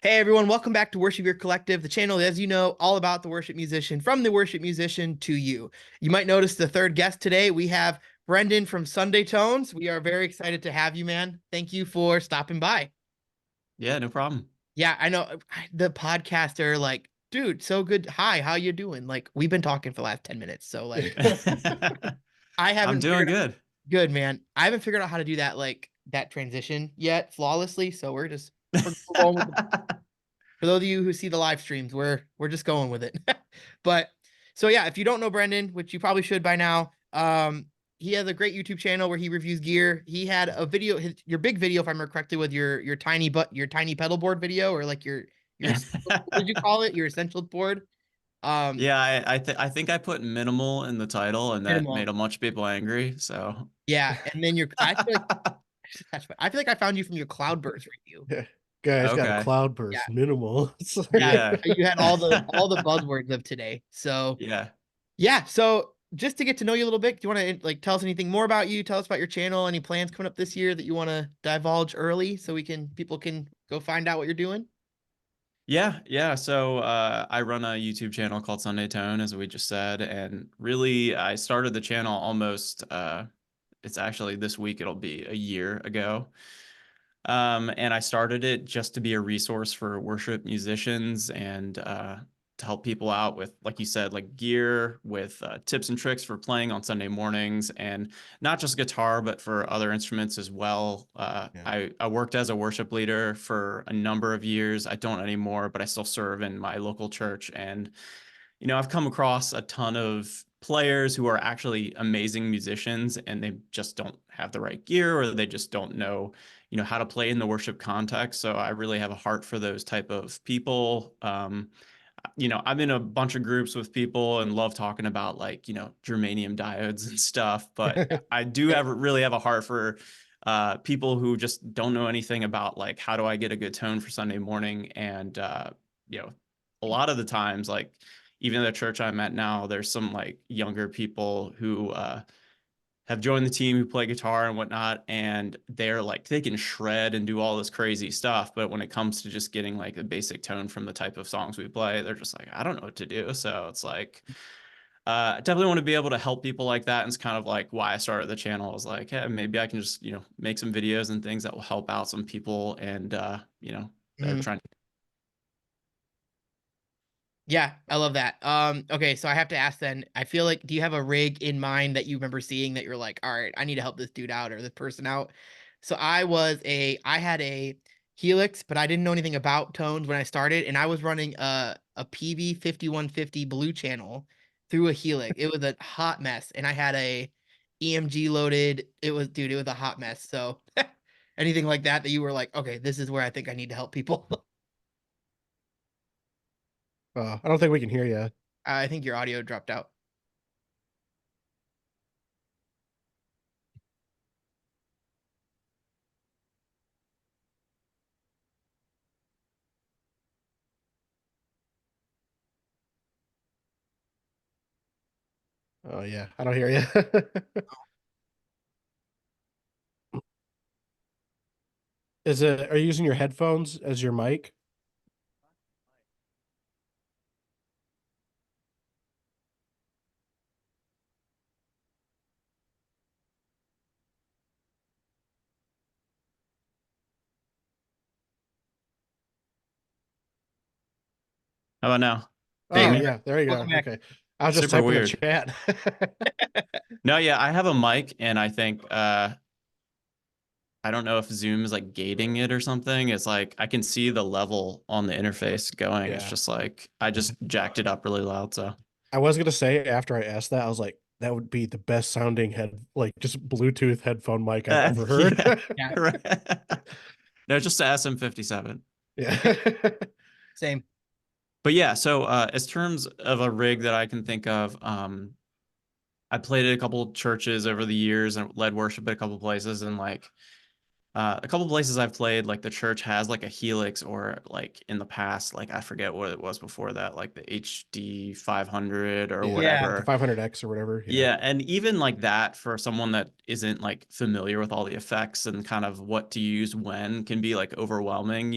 Hey everyone, welcome back to Worship Your Collective, the channel, as you know, all about the worship musician, from the worship musician to you. You might notice the third guest today. We have Brendan from Sunday Tones. We are very excited to have you, man. Thank you for stopping by. Yeah, no problem. Yeah, I know the podcaster, like, dude, so good. Hi, how you doing? Like, we've been talking for the last 10 minutes. So, like, I I'm haven't doing figured out, good. good, man. I haven't figured out how to do that, like, that transition yet flawlessly. So we're going with for those of you who see the live streams, we're just going with it. But so yeah, if you don't know Brendan, which you probably should by now, he has a great YouTube channel where he reviews gear. He had a video, your big video, if I remember correctly, with your tiny pedal board video, or like your what did you call it? Your essential board. Um, Yeah, I think I put minimal in the title and that minimal. made a bunch of people angry. So Yeah, and then I feel like I found you from your Cloudburst review. Yeah. Guys got a okay. Yeah, cloudburst minimal. It's yeah, Yeah. you had all the buzzwords of today. So Yeah. yeah, so just to get to know you a little bit, do you want to like tell us anything more about you? Tell us about your channel, any plans coming up this year that you want to divulge early so people can go find out what you're doing? Yeah. So I run a YouTube channel called Sunday Tone, as we just said, and really I started the channel almost it's actually this week it'll be a year ago. And I started it just to be a resource for worship musicians and to help people out with, like you said, like gear, with tips and tricks for playing on Sunday mornings, and not just guitar, but for other instruments as well. Yeah. I worked as a worship leader for a number of years. I don't anymore, but I still serve in my local church. And, I've come across a ton of players who are actually amazing musicians and they just don't have the right gear, or they just don't know how to play in the worship context. So I really have a heart for those type of people. I'm in a bunch of groups with people and love talking about, like, germanium diodes and stuff, but I do really have a heart for people who just don't know anything about, like, how do I get a good tone for Sunday morning. And you know a lot of the times, like, even the church I'm at now, there's some like younger people who have joined the team, who play guitar and whatnot, and they're like, they can shred and do all this crazy stuff, but when it comes to just getting like a basic tone from the type of songs we play, they're just like, I don't know what to do. So it's like, I definitely want to be able to help people like that. And it's kind of like why I started the channel. I was like, hey, maybe I can just make some videos and things that will help out some people, and that are Mhm. trying. Yeah, I love that. Okay, so I have to ask then, I feel like, do you have a rig in mind that you remember seeing that you're like, all right, I need to help this dude out or this person out? So I had a Helix, but I didn't know anything about tones when I started, and I was running a PV 5150 blue channel through a Helix. It was a hot mess, and I had a EMG loaded. Dude, it was a hot mess. So anything like that you were like, okay, this is where I think I need to help people. I don't think we can hear you. I think your audio dropped out. Oh yeah, I don't hear you. Are you using your headphones as your mic? How about now? Can you Hey, Oh hear me? yeah, there you go. welcome back. Okay. I was just Super typing the weird. chat. No, yeah, I have a mic, and I think I don't know if Zoom is like gating it or something. It's like I can see the level on the interface going. It's Yeah. just like I just jacked it up really loud. So I was gonna say after I asked that, I was like, that would be the best sounding like just Bluetooth headphone mic I've ever heard. yeah, Yeah, right. No, just a SM57. Yeah. same. But yeah, so as terms of a rig that I can think of, I played at a couple churches over the years and led worship at a couple places, and like a couple places I've played, like the church has like a Helix, or like in the past, like I forget what it was before that, like the HD 500 or Yeah. Yeah. The whatever. 500X or whatever. Yeah. Yeah, and even like that, for someone that isn't like familiar with all the effects and kind of what to use when, can be like overwhelming.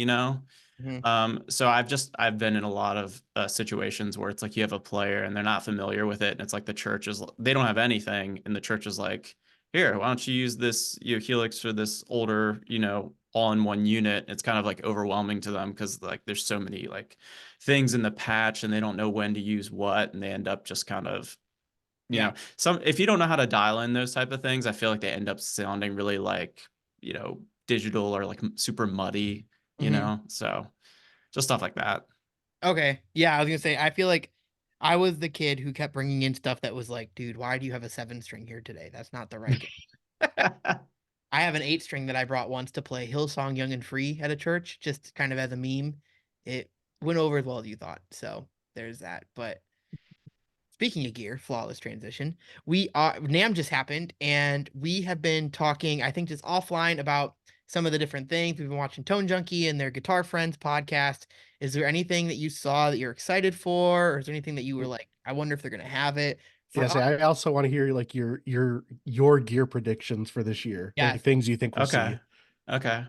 Mhm. So I've been in a lot of situations where it's like you have a player and they're not familiar with it, and it's like the church is they don't have anything, and the church is like, here, why don't you use this Helix or this older all-in-one unit. It's kind of like overwhelming to them because like there's so many like things in the patch and they don't know when to use what, and they end up just kind of Yeah. some if you don't know how to dial in those type of things, I feel like they end up sounding really like digital or like super muddy, Mhm. so just stuff like that. Okay. Yeah, I was gonna say, I feel like I was the kid who kept bringing in stuff that was like, dude, why do you have a 7 string here today? That's not the right game. I have an 8 string that I brought once to play Hillsong Young and Free at a church, just kind of as a meme. It went over as well as you thought. So there's that. But speaking of gear, flawless transition. We are NAM just happened, and we have been talking, I think, just offline about some of the different things. We've been watching Tone Junkie and their Guitar Friends podcast. Is there anything that you saw that you're excited for, or is there anything that you were like, I wonder if they're gonna have it? For Yeah, us, see, I also want to hear like your gear predictions for this year, like yes. things you think we'll Okay. see. Okay.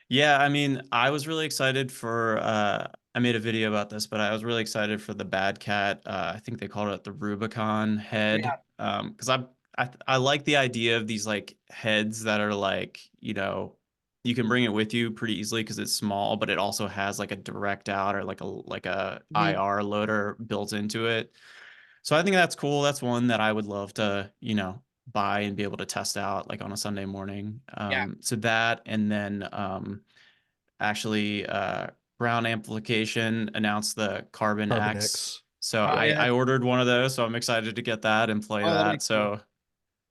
Yeah, I mean, I was really excited for I made a video about this, but I was really excited for the Bad Cat. I think they called it the Rubicon head. Yeah. Because I like the idea of these like heads that are like, you can bring it with you pretty easily because it's small, but it also has like a direct out or like a Mhm. IR loader built into it. So I think that's cool. That's one that I would love to, buy and be able to test out like on a Sunday morning. Yeah. So that, and then actually Brown Amplification announced the Carbon Carbon X. X. So Oh I, yeah. I ordered one of those, so I'm excited to get that and play Oh, that'll be that. cool. So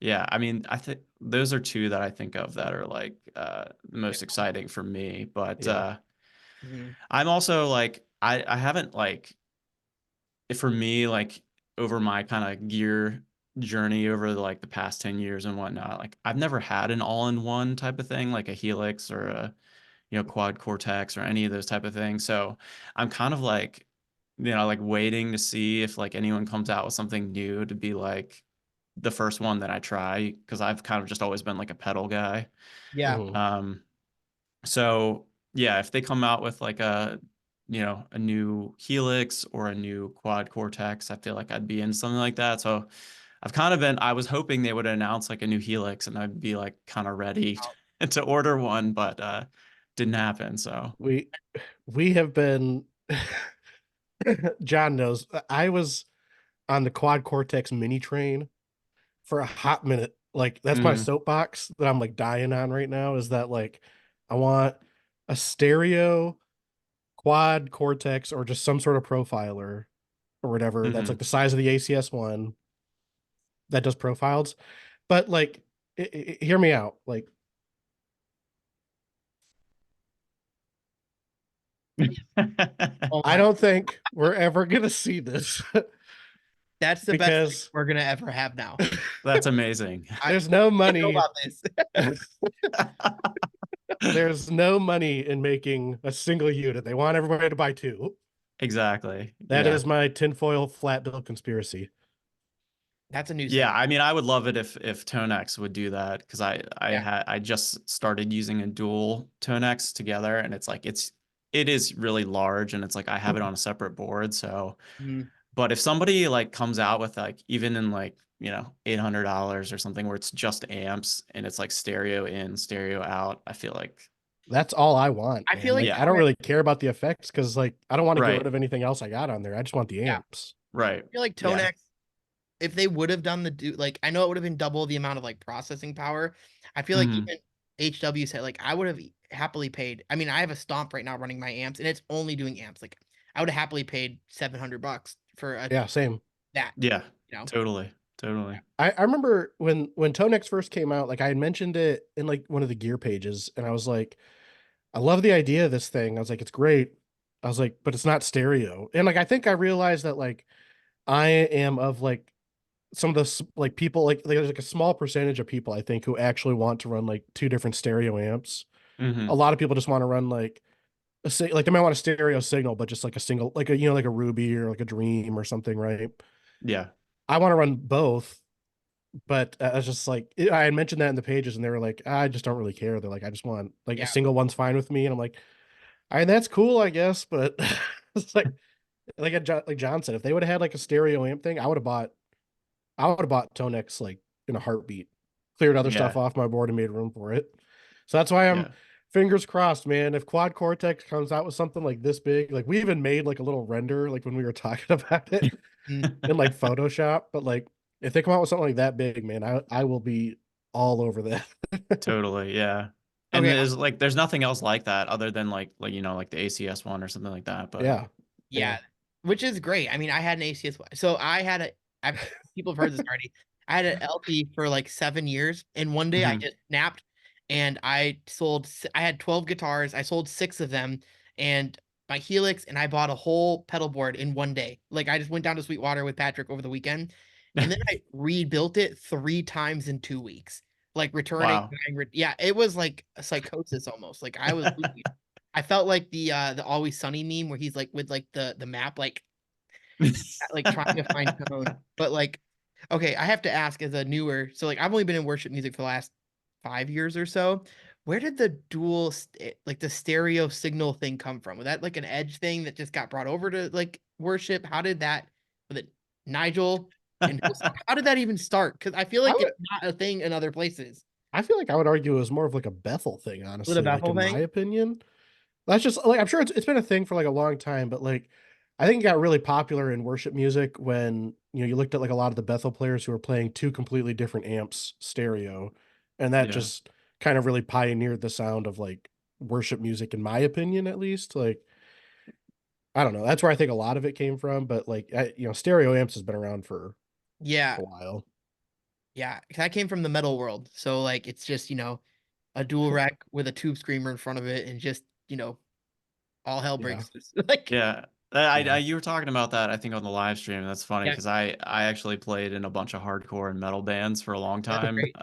yeah, I mean, I think those are two that I think of that are like the Yeah. most exciting for me. But Yeah. Mhm. I'm also like I haven't like for me like over my kind of gear journey over like the past 10 years and whatnot, like I've never had an all-in-one type of thing like a Helix or a quad Cortex or any of those type of things. So I'm kind of like, like waiting to see if like anyone comes out with something new to be like the first one that I try because I've kind of just always been like a pedal guy. Yeah. Mhm. So yeah, if they come out with like a new Helix or a new quad Cortex, I feel like I'd be in something like that. So I was hoping they would announce like a new Helix and I'd be like kind of ready to order one, but didn't happen. So We we have been John knows I was on the Quad Cortex mini train for a hot minute. Like that's my mhm, soapbox that I'm like dying on right now is that like I want a stereo Quad Cortex or just some sort of profiler or whatever that's like mhm. the size of the ACS one that does profiles. But like hear me out. Like Oh I my, don't think we're ever gonna see this that's the best thing because we're gonna ever have now. That's amazing. I there's no didn't know money. about this. There's no money in making a single unit. They want everybody to buy two. Exactly. That Yeah. is my tinfoil flat bill conspiracy. That's a new Yeah, segment. I mean, I would love it if ToneX would do that because Yeah. I just started using a dual ToneX together and it's like it is really large and it's like I have it on a separate board. So, Mhm. but if somebody like comes out with like even in like, $800 or something where it's just amps and it's like stereo in, stereo out, I feel like That's all I want, I feel man. like Like yeah, I don't really care about the effects because like I don't want to get rid right. of anything else I got on there. I just want the yeah, amps. Right. I feel like Yeah. Tonex, if they would have done like I know it would have been double the amount of like processing power. I feel like Hmm. even HW said like I would have happily paid. I mean, I have a stomp right now running my amps and it's only doing amps. Like I would have happily paid $700 for Yeah, same. that, Yeah. you know. Totally. Totally. I remember when Tonex first came out, like I had mentioned it in like one of the gear pages, and I was like, I love the idea of this thing. I was like, it's great. I was like, but it's not stereo. And like I think I realized that like I am of like some of the like people like there's like a small percentage of people I think who actually want to run like two different stereo amps. A Hmm. lot of people just want to run like like they might want a stereo signal, but just like a single, like a like a Ruby or like a Dream or something, right? Yeah. I want to run both, but I was just like I had mentioned that in the pages, and they were like, I just don't really care. They're like, I just want like a Yeah. single one's fine with me, and I'm like, I mean, that's cool, I guess, but it's like John said, if they would have had like a stereo amp thing, I would have bought Tonex like in a heartbeat. Cleared other stuff Yeah, off my board and made room for it. So that's why I'm yeah, fingers crossed, man. If Quad Cortex comes out with something like this big, like we even made like a little render like when we were talking about it Mm. in like Photoshop, but like if they come out with something like that big, man, I will be all over that. totally, yeah. And Okay, there's nothing else like that other than like like the ACS one or something like that. But Yeah. Yeah. yeah, which is great. I mean, I had an ACS. So I had a. People have heard this already. I had an LP for like 7 years, and one day I mhm. just snapped, and I sold. I had 12 guitars. I sold 6 of them, and my Helix, and I bought a whole pedal board in one day. Like I just went down to Sweetwater with Patrick over the weekend, and then I rebuilt it 3 times in 2 weeks. Like returning, Wow. yeah, it was like a psychosis almost. Like I was losing it. I felt like the Always Sunny meme where he's like with like the map like trying to find tone. But like, okay, I have to ask as a newer, so like I've only been in worship music for the last 5 years or so. Where did the like the stereo signal thing come from? Was that like an edge thing that just got brought over to like worship? How did that with it Nigel and how did that even start? Because I feel I like would it's not a thing in other places. I feel like I would argue it was more of like a Bethel thing, Was it a honestly, like Bethel in my thing? opinion. That's just like I'm sure it's been a thing for like a long time, but like I think it got really popular in worship music when you looked at like a lot of the Bethel players who were playing two completely different amps stereo, and that Yeah. just kind of really pioneered the sound of like worship music, in my opinion, at least. Like I don't know, that's where I think a lot of it came from, but like stereo amps has been around for Yeah, a while. yeah. 'Cause I came from the metal world, so like it's just a dual rack with a tube screamer in front of it, and just all hell Yeah, breaks loose. Like, Yeah. yeah, You were talking about that, I think, on the live stream. That's funny yeah, because I actually played in a bunch of hardcore and metal bands for a long that's time. great.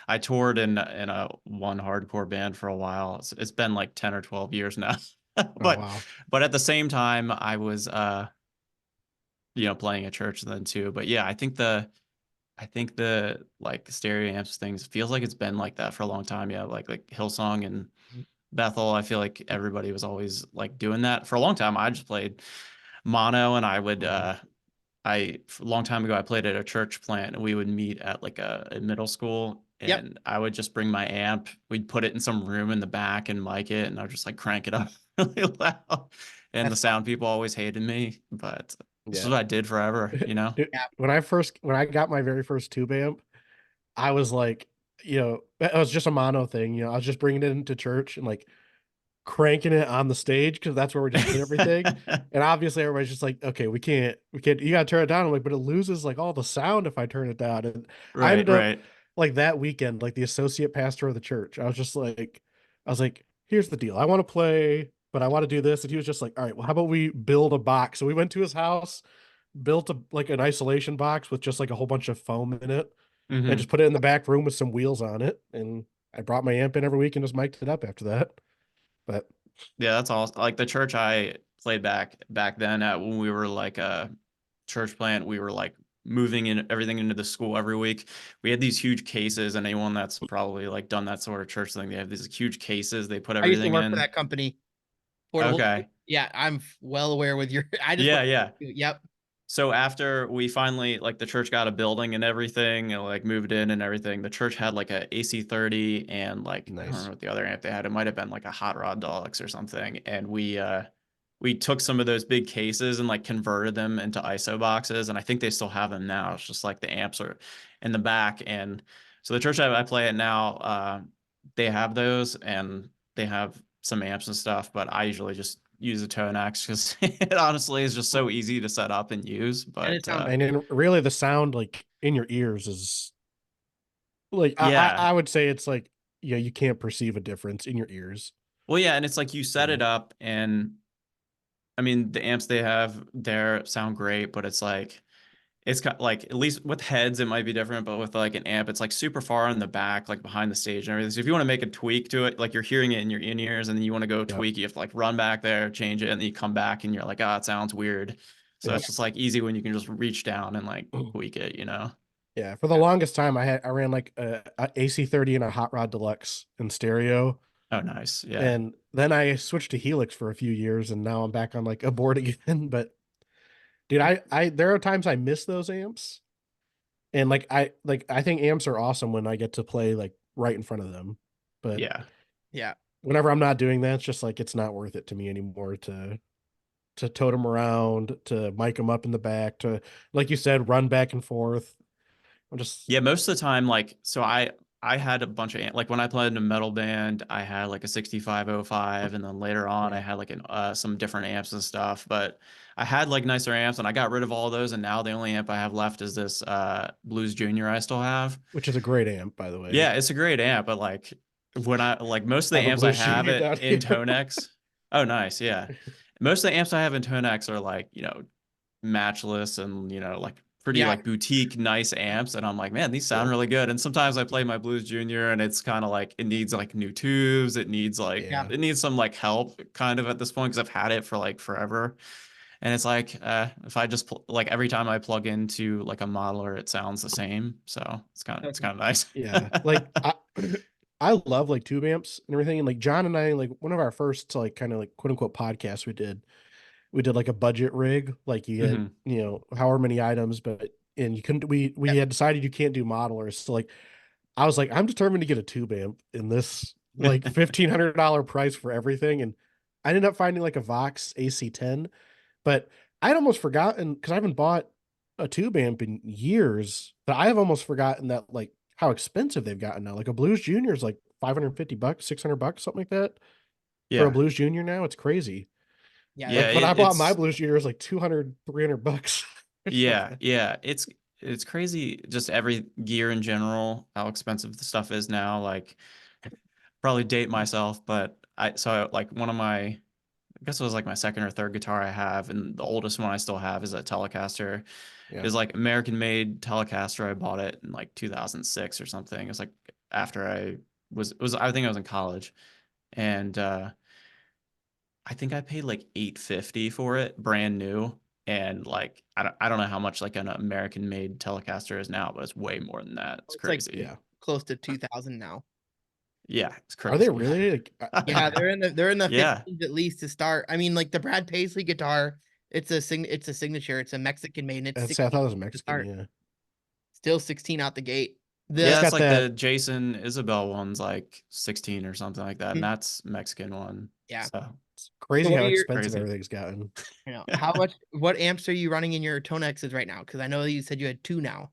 I toured in a one hardcore band for a while. It's been like 10 or 12 years now. oh But wow. but at the same time, I was playing at church then too. But yeah, I think the like stereo amps things feels like it's been like that for a long time. Yeah, like Hillsong and Bethel. I feel like everybody was always like doing that for a long time. I just played mono, and I would Mhm. a long time ago I played at a church plant, and we would meet at like a middle school, Yep. and I would just bring my amp. We'd put it in some room in the back and mic it, and I would just like crank it up really loud. And the That's sound people always hated me, but this is Yeah. what I did forever, you know? Dude, yeah. when I got my very first tube amp, I was like, it was just a mono thing. I was just bringing it into church and like cranking it on the stage because that's where we just put everything. And obviously, everybody's just like, okay, we can't. You gotta turn it down. I'm like, but it loses like all the sound if I turn it down. And I Right, ended up right. like that weekend, like the associate pastor of the church. I was like, here's the deal. I want to play, but I want to do this. And he was just like, all right, well, how about we build a box? So we went to his house, built like an isolation box with just like a whole bunch of foam in it, and just Hmm. put it in the back room with some wheels on it. And I brought my amp in every week and just mic'd it up after that. But Yeah, that's awesome. Like the church I played back then at when we were like a church plant, we were like moving in everything into the school every week. We had these huge cases, and anyone that's probably like done that sort of church thing, they have these huge cases they put I used to everything work for in. that company, Portable. Okay. Yeah, I'm well aware with your. I just Yeah, work. yeah. Yep. So after we finally like the church got a building and everything and like moved in and everything, the church had like a AC30 and like I don't nice. remember what the other amp they had. It might have been like a Hot Rod Deluxe or something. And we took some of those big cases and like converted them into ISO boxes. And I think they still have them now. It's just like the amps are in the back. And so the church I play at now, they have those and they have some amps and stuff, but I usually just use a Tonex because it honestly is just so easy to set up and use. And it But sounds And then really the sound like in your ears is like yeah, I would say it's like you can't perceive a difference in your ears. well, yeah, and it's like you set it up, and I mean the amps they have there sound great, but it's like it's got like at least with heads it might be different, but with like an amp, it's like super far in the back, like behind the stage and everything. So if you want to make a tweak to it, like you're hearing it in your in ears, and then you want to go Yep. tweak, you have to like run back there, change it, and then you come back and you're like, ah, it sounds weird. So Yep. it's just like easy when you can just reach down and like tweak it, you know? Yeah, for the longest time I ran like a AC30 and a Hot Rod Deluxe in stereo, Oh, nice. Yeah. And then I switched to Helix for a few years, and now I'm back on like a board again. But dude, I there are times I miss those amps, and I think amps are awesome when I get to play like right in front of them. But Yeah. Yeah. whenever I'm not doing that, it's just like it's not worth it to me anymore to tote them around, to mic them up in the back, to like you said, run back and forth. I'm just Yeah, most of the time, like, so I had a bunch of like when I played in a metal band, I had like a 6505, and then later on I yeah, had like some different amps and stuff. But I had like nicer amps, and I got rid of all those, and now the only amp I have left is this Blues Junior I still have. which is a great amp, by the way. Yeah, it's a great amp, but like when I like most of I the have a amps I Blues have Junior it down in here. Tonex. Oh, nice, yeah. Most of the amps I have in Tonex are like, matchless and, like pretty Yeah. like boutique nice amps, and I'm like, man, these sound really good. And sometimes I play my Blues Junior and it's kind of like it needs like new tubes, it needs like Yeah. Yeah. it needs some like help kind of at this point because I've had it for like forever. And it's like if I just like every time I plug into like a modeler, it sounds the same. So it's Okay. kind of nice. Yeah. Like I love like tube amps and everything. And like John and I, like one of our first like kind of like quote unquote podcasts we did like a budget rig. Like you had, Hmm. however many items, but and you couldn't we Yeah. had decided you can't do modelers. So like I was like, I'm determined to get a tube amp in this like $1,500 price for everything. And I ended up finding like a Vox AC10, but I'd almost forgotten because I haven't bought a tube amp in years, but I have almost forgotten that like how expensive they've gotten now. Like a Blues Junior is like $550, $600, something like that for a Yeah. Blues Junior now. It's crazy. Yeah. Yeah, Like when I bought my it's Blues Junior, it was like 200, $300 or yeah, something. yeah. It's crazy just every gear in general, how expensive the stuff is now. Like probably date myself, but like one of my I guess it was like my second or third guitar I have, and the oldest one I still have is a Telecaster. Yeah. Is like American made Telecaster. I bought it in like 2006 or something. It was like after I think I was in college. And I think I paid like 850 for it, brand new. And like I don't know how much like an American made Telecaster is now, but it's way more than that. It's It's like crazy. Yeah. close to 2000 now. Yeah, it's Are they crazy. really? Like, Yeah, they're in the Yeah. 50s at least to start. I mean, like the Brad Paisley guitar, it's a signature. It's a Mexican made, and it's I'd say I thought 16 it was to Mexican. start. Yeah. Still 16 out the gate. It's Yeah, The that's got like that. the Jason Isabel one's like 16 or something like that. And Mhm. that's Mexican one. Yeah. So It's So crazy what how are your expensive crazy. everything's gotten. how much what amps are you running in your Tonexes right now? Because I know you said you had two now.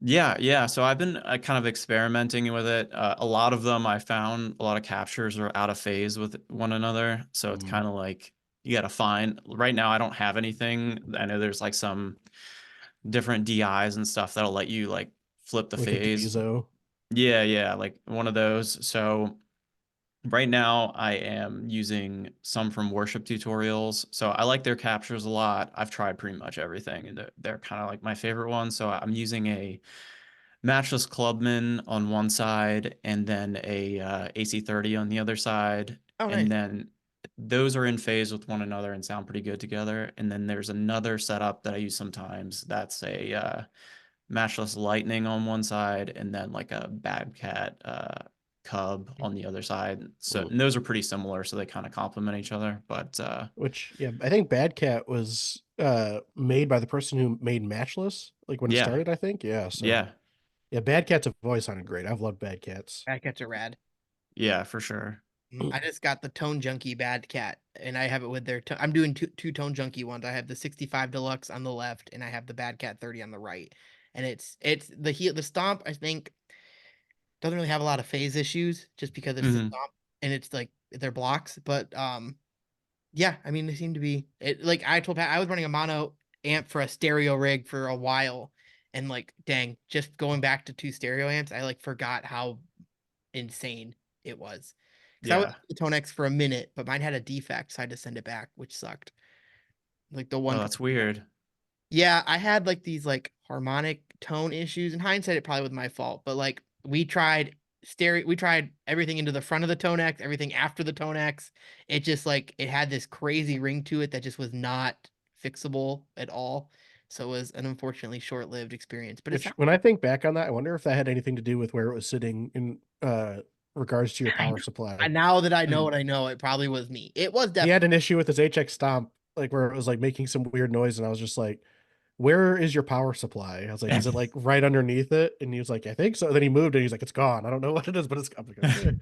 Yeah, yeah. So I've been kind of experimenting with it. A lot of them I found a lot of captures are out of phase with one another. So it's Mm. kind of like you got to find. Right now, I don't have anything. I know there's like some different DIs and stuff that'll let you like flip the Like a phase. Diezo. Yeah, yeah, like one of those. So right now I am using some from worship tutorials. So I like their captures a lot. I've tried pretty much everything, and they're kind of like my favorite one. So I'm using a Matchless Clubman on one side, and then a AC30 on the other side, Oh, and nice. then those are in phase with one another and sound pretty good together. And then there's another setup that I use sometimes. That's a Matchless Lightning on one side, and then like a Bad Cat Cub on the other side. So Mm. and those are pretty similar, so they kind of complement each other. But Which, yeah, I think Bad Cat was made by the person who made Matchless, like when it yeah, started, I think. Yeah. So yeah, yeah, Bad Cats have always sounded great. I've loved Bad Cats. Bad Cats are rad. yeah, for sure. I just got the Tone Junkie Bad Cat, and I have it with I'm doing two Tone Junkie ones. I have the 65 Deluxe on the left, and I have the Bad Cat 30 on the right. And it's the Stomp, I think, doesn't really have a lot of phase issues just because it's the Hmm. Stomp and it's like they're blocks. But yeah, I mean they seem to be like I told Pat I was running a mono amp for a stereo rig for a while, and like dang, just going back to two stereo amps, I like forgot how insane it was. Because I was Yeah. with the Tone X for a minute, but mine had a defect, so I had to send it back, which sucked. Like the Oh, one, that's weird. yeah, I had like these like harmonic tone issues. In hindsight, it probably was my fault, but like we tried everything into the front of the Tone X, everything after the Tone X. It just like it had this crazy ring to it that just was not fixable at all. So it was an unfortunately short-lived experience. But it's Which, when I think back on that, I wonder if that had anything to do with where it was sitting in regards to your I power know. supply. And now that I know Hmm. what I know, it probably was me. It was He definitely. had an issue with his HX Stomp, like where it was like making some weird noise, and I was just like, "Where is your power supply?" I was like, "Is it like right underneath it?" And he was like, "I think so." Then he moved, and he's like, "It's gone. I don't know what it is, but it's gone." I'm like, okay.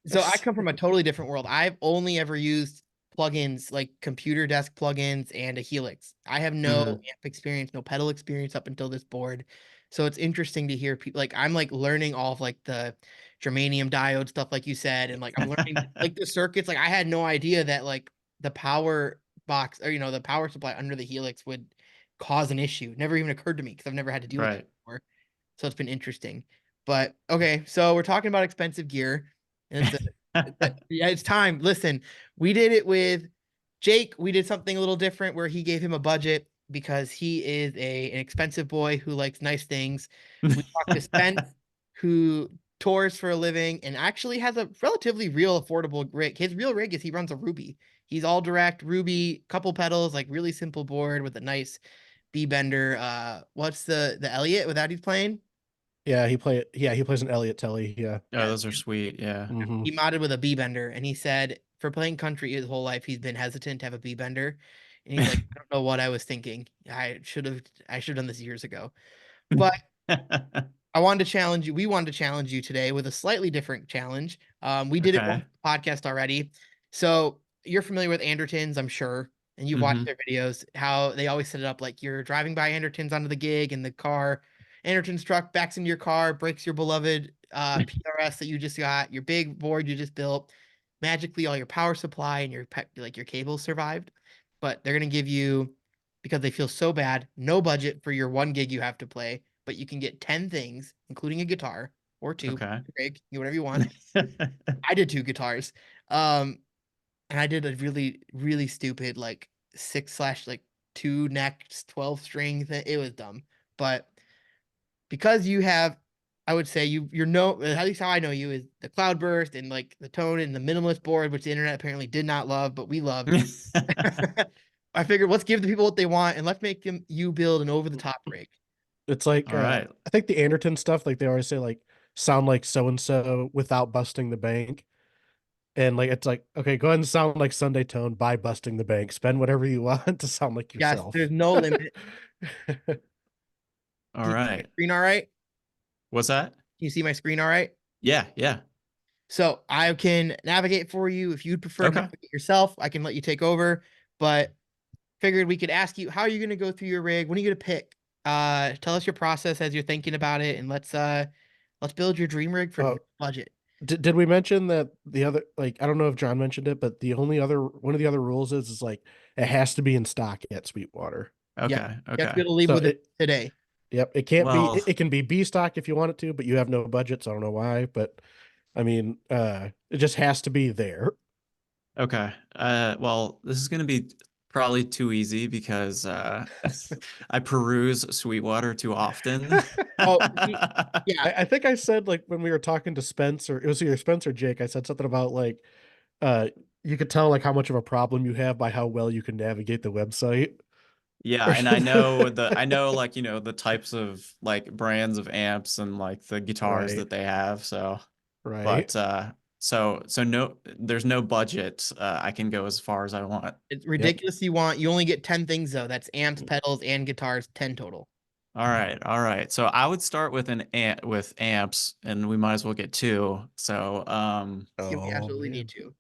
So I come from a totally different world. I've only ever used plugins like computer desk plugins and a Helix. I have no Mhm. amp experience, no pedal experience up until this board. So it's interesting to hear people like I'm like learning all of like the germanium diode stuff, like you said, and like I'm learning like the circuits. Like I had no idea that like the power box or the power supply under the Helix would cause an issue. Never even occurred to me because I've never had to deal with that Right. before. So it's been interesting. But okay, so we're talking about expensive gear. And yeah, it's time. Listen, we did it with Jake. We did something a little different where he gave him a budget because he is an expensive boy who likes nice things. We talked to Spence, who tours for a living and actually has a relatively real affordable rig. His real rig is he runs a Ruby. He's all direct Ruby, couple pedals, like really simple board with a nice B bender. What's the Elliott without he's playing? Yeah, he plays an Elliott Telly. Yeah. Oh, Yeah, those are sweet. Yeah. Hmm. he modded with a B bender, and he said for playing country his whole life he's been hesitant to have a B bender, and he's like, I don't know what I was thinking. I should have done this years ago. But I wanted to challenge you. We wanted to challenge you today with a slightly different challenge. We did it Okay. on the podcast already, so you're familiar with Andertons, I'm sure, and you've watched Mhm. their videos. How they always set it up like you're driving by Andertons onto the gig, and the car, Anderton's truck backs into your car, breaks your beloved PRS that you just got, your big board you just built. Magically, all your power supply and your cables survived, but they're gonna give you because they feel so bad, no budget for your one gig you have to play, but you can get 10 things, including a guitar or two, Okay. rig, whatever you want. I did two guitars. Um, and I did a really, really stupid like 6/ like 2 necks, 12 string thing. It was dumb. But because you have, I would say you're no at least how I know you is the cloudburst and like the tone and the minimalist board, which the internet apparently did not love, but we loved. I figured let's give the people what they want and let's make them you build an over the top rig. It's like All right. I think the Anderton stuff, like they always say, like sound like so and so without busting the bank. And like it's like, okay, go ahead and sound like Sunday Tone by busting the bank. Spend whatever you want to sound like Yes, yourself. there's no limit. All Can you see my right. screen all right? What's that? Can you see my screen all right? Yeah. Yeah. So I can navigate for you. If you'd prefer to Okay. navigate yourself, I can let you take over. But figured we could ask you, how are you going to go through your rig? When are you going to pick? Tell us your process as you're thinking about it, and let's build your dream rig for Oh, no budget. did we mention that the other, like, I don't know if John mentioned it, but the only other one of the other rules is like it has to be in stock at Sweetwater. Yeah, Okay. you have to be Okay. able to leave So with it today. yep, it can't be Well, it can be B stock if you want it to, but you have no budget, so I don't know why, but I mean, it just has to be there. okay. Well, this is gonna be probably too easy because I peruse Sweetwater too often. Oh, yeah. I think I said like when we were talking to Spencer, it was either Spencer or Jake, I said something about like uh you could tell like how much of a problem you have by how well you can navigate the website. Yeah, Or and I something. know like, the types of like brands of amps and like the guitars Right, that they have. So, right. but so no, there's no budget. I can go as far as I want. It's Yep. ridiculous. You only get 10 things though. That's amps, pedals, and guitars, 10 total. All right, all right. So I would start with with amps, and we might as well get two. So Yeah, we Oh absolutely need man.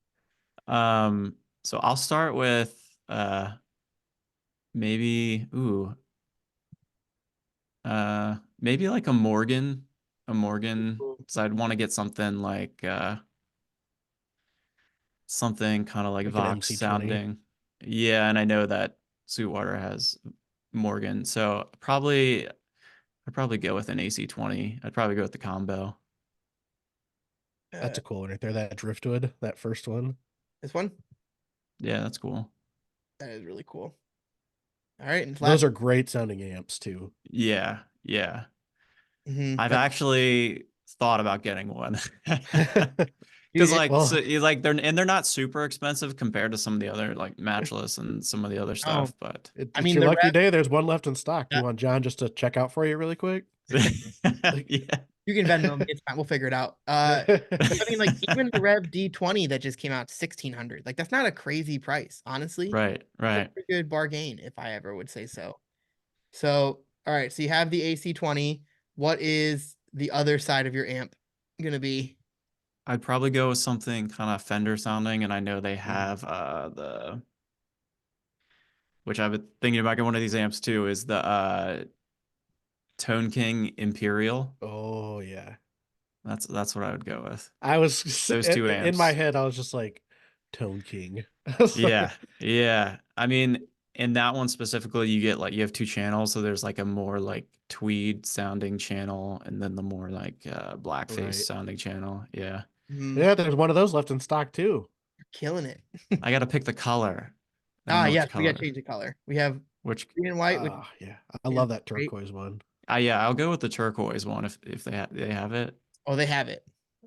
to. um so I'll start with maybe maybe like a Morgan, because I'd want to get something like something kind of like Like an Vox MC20. sounding. Yeah, and I know that Sweetwater has Morgan, so I'd probably go with an AC20. I'd probably go with the combo. That's Uh, a cool one right there. That driftwood, that first one. this one, Yeah, that's cool. that is really cool. All right, and Those last. are great sounding amps too. Yeah, yeah. I've That's actually thought about getting one. dude. Because like so Well, you like they're not super expensive compared to some of the other like Matchless and some of the other Oh, stuff, but I it's mean your the lucky rev. day. There's one left in stock. Do Yeah, you want John just to check out for you really quick? Like, yeah. You can Venmo me. It's fine. We'll figure it out. I mean, like even the Rev D20 that just came out, 1,600. Like that's not a crazy price, honestly. Right, It's a right. pretty good bargain, if I ever would say so. So, all right. So you have the AC20. What is the other side of your amp gonna be? I'd probably go with something kind of Fender sounding, and I know they have which I've been thinking about getting one of these amps too, is the Tone King Imperial. Oh yeah. That's what I would go with. I was Those two in my amps. head, I was just like, Tone King. I was Yeah, like, yeah. I mean, in that one specifically, you get like you have two channels, so there's like a more like tweed sounding channel, and then the more like blackface Right. sounding channel. Yeah, yeah, there's one of those left in stock too. You're killing it. I got to pick the color. I don't Ah, know which yes, we gotta color. change the color. We have Which green and white, which Yeah, I is love that great. turquoise one. yeah, I'll go with the turquoise one if they have it. Oh, they have it.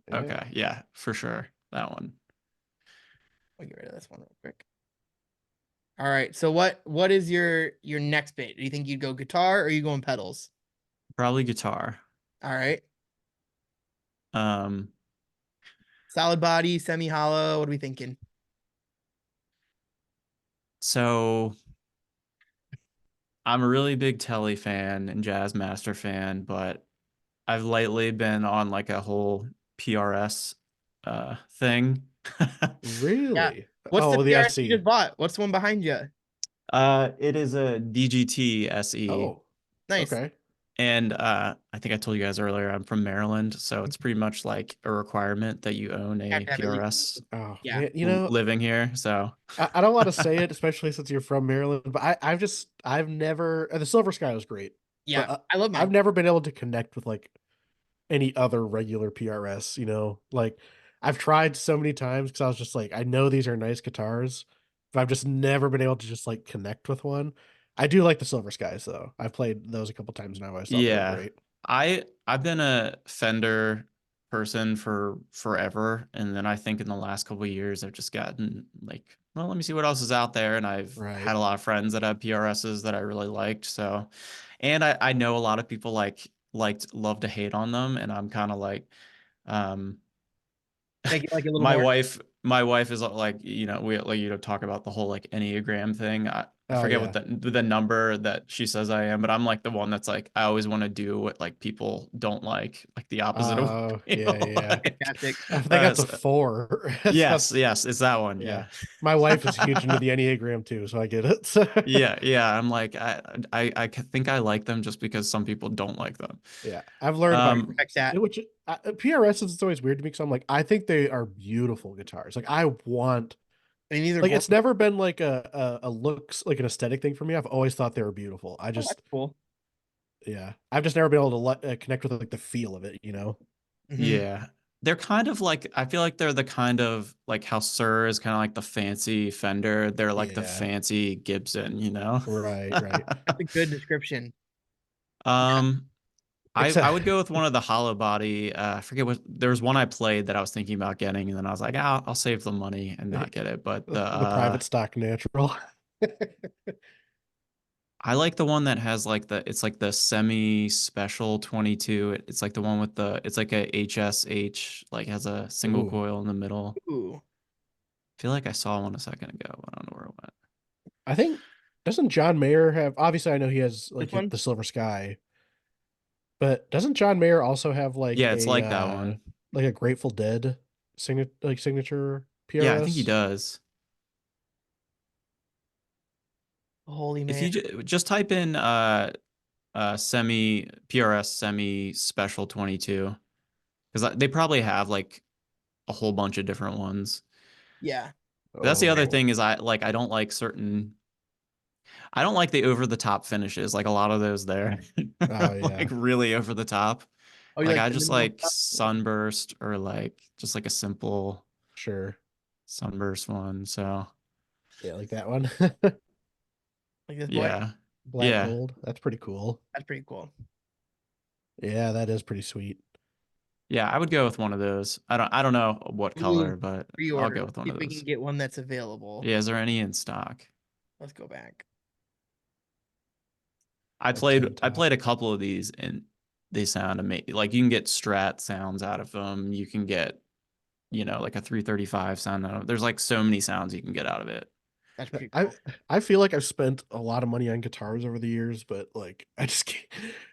Yeah. Okay, yeah, for sure. That one. I'll get rid of this one real quick. All right. So what is your next bit? Do you think you'd go guitar or are you going pedals? Probably guitar. All right. Um, Solid body, semi hollow. What are we thinking? so I'm a really big Telly fan and Jazz Master fan, but I've lately been on like a whole PRS thing. Really? What's the Oh, the PRS you SE. just bought? What's the one behind you? It is a DGT SE. Oh, Nice. okay. And I think I told you guys earlier, I'm from Maryland, so it's pretty much like a requirement that you own Have a to have it legal. PRS Oh, Yeah. man, you know, living here. So I don't want to say it, especially since you're from Maryland, but I've never, the Silver Sky was great, Yeah. but I love I've mine. never been able to connect with like any other regular PRS, like I've tried so many times because I was just like, I know these are nice guitars, but I've just never been able to just like connect with one. I do like the Silver Skies though. I've played those a couple times now. I always thought they were yeah, great. I've been a Fender person for forever, and then I think in the last couple of years I've just gotten like, well, let me see what else is out there, and I've Right. had a lot of friends that have PRSs that I really liked. So, and I know a lot of people love to hate on them, and I'm kind of like, um, Make it like a little my more. wife is like, we like talk about the whole like Enneagram thing. I Oh forget yeah. what the number that she says I am, but I'm like the one that's like I always want to do what like people don't like the opposite of what Oh they yeah, yeah. like. Fantastic. I think that's a So- 4. yes, it's that one. Yeah. Yeah. My wife is huge into the Enneagram too, so I get it. So, Yeah. I'm like think I like them just because some people don't like them. yeah, I've learned about Respect that. which PRS is always weird to me because I'm like, I think they are beautiful guitars. Like I want, And these are like it's never been like a looks like an aesthetic thing for me. I've always thought they were beautiful. I just cool. yeah, I've just never been able to connect with like the feel of it. Mhm. Yeah. They're kind of like, I feel like they're the kind of like how Sir is kind of like the fancy Fender. They're like the Yeah. fancy Gibson, Right. That's a good description. I would go with one of the hollow body. I forget what, there was one I played that I was thinking about getting, and then I was like, I'll save the money and not get it. But The private stock natural. I like the one that has like it's like the semi special 22. It's like the one with it's like a HSH, like has a single Ooh. coil in the middle. Ooh. I feel like I saw one a second ago. I don't know where it went. I think doesn't John Mayer have, obviously I know he has like Which one? the Silver Sky, but doesn't John Mayer also have like Yeah, it's like that one. like a Grateful Dead signature PRS? Yeah, I think he does. Holy If man. you just type in semi PRS semi special 22, because they probably have like a whole bunch of different ones. Yeah. That's the other Oh, thing is I don't like the over the top finishes, like a lot of those there. Oh, yeah. Like really over the top. Oh, you Like like I the just minimal like stuff? sunburst or like just like a simple sure. sunburst one. So Yeah, like that one. Like this boy? yeah. Black Yeah. gold. That's pretty cool. That's pretty cool. Yeah, that is pretty sweet. Yeah, I would go with one of those. I don't know what color, Ooh, but I'll Pre-order. go with one See of if we those. can get one that's available. Yeah, is there any in stock? Let's go back. I Like tank played top. a couple of these they sound amazing. Like you can get Strat sounds out of them. You can get, like a 335 sound out of it. There's like so many sounds you can get out of it. That's pretty I cool. I feel like I've spent a lot of money on guitars over the years, but like I just can't,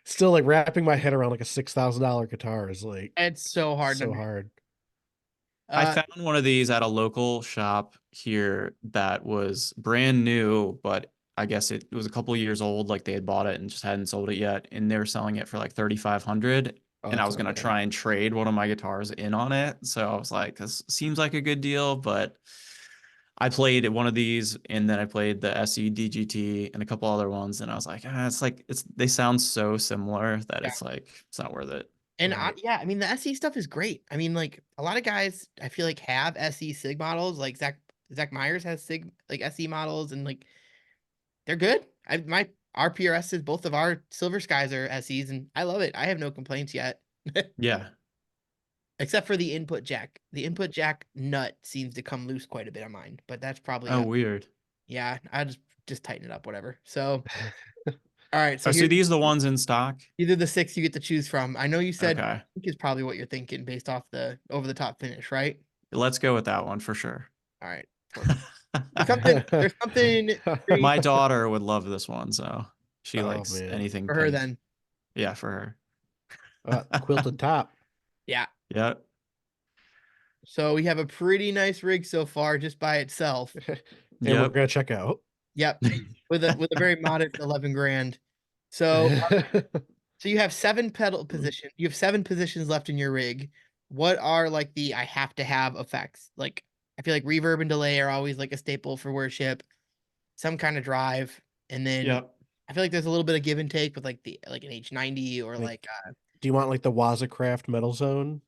still like wrapping my head around like a $6,000 guitar is like It's so hard to so make. hard. I found one of these at a local shop here that was brand new, but I guess it was a couple years old. Like they had bought it and just hadn't sold it yet, and they were selling it for like 3,500. Oh, And I that's was not gonna bad. try and trade one of my guitars in on it. So I was like, this seems like a good deal, but I played one of these and then I played the SE DGT and a couple other ones, and I was like, it's they sound so similar that Yeah. it's like it's not worth it. And Right. yeah, I mean the SE stuff is great. I mean, like a lot of guys I feel like have SE Sig models. Like Zach Myers has Sig like SE models, and like they're good. Our PRSs, both of our Silver Skies are SEs, and I love it. I have no complaints yet. Yeah. Except for the input jack. The input jack nut seems to come loose quite a bit on mine, but that's probably Oh, weird. yeah, I just tighten it up, whatever. So all right, so Oh, so here's these are the ones in stock? either the 6 you get to choose from. I know you said Okay. pink is probably what you're thinking based off the over the top finish, right? Let's go with that one for sure. All right. There's something pretty My daughter would love this one, so she Oh, likes man. anything for her pink. then. Yeah, for Quilted top. Yeah. her. Yeah. So we have a pretty nice rig so far just by itself. And we're Yep. gonna check out. Yep. With a very modest 11 grand. So so you have 7 pedal position. You have 7 positions left in your rig. What are like the I have to have effects? Like I feel like reverb and delay are always like a staple for worship. Some kind of drive, and then Yep. I feel like there's a little bit of give and take with like an H90 or Like, like do you want like the Wazacraft Metal Zone?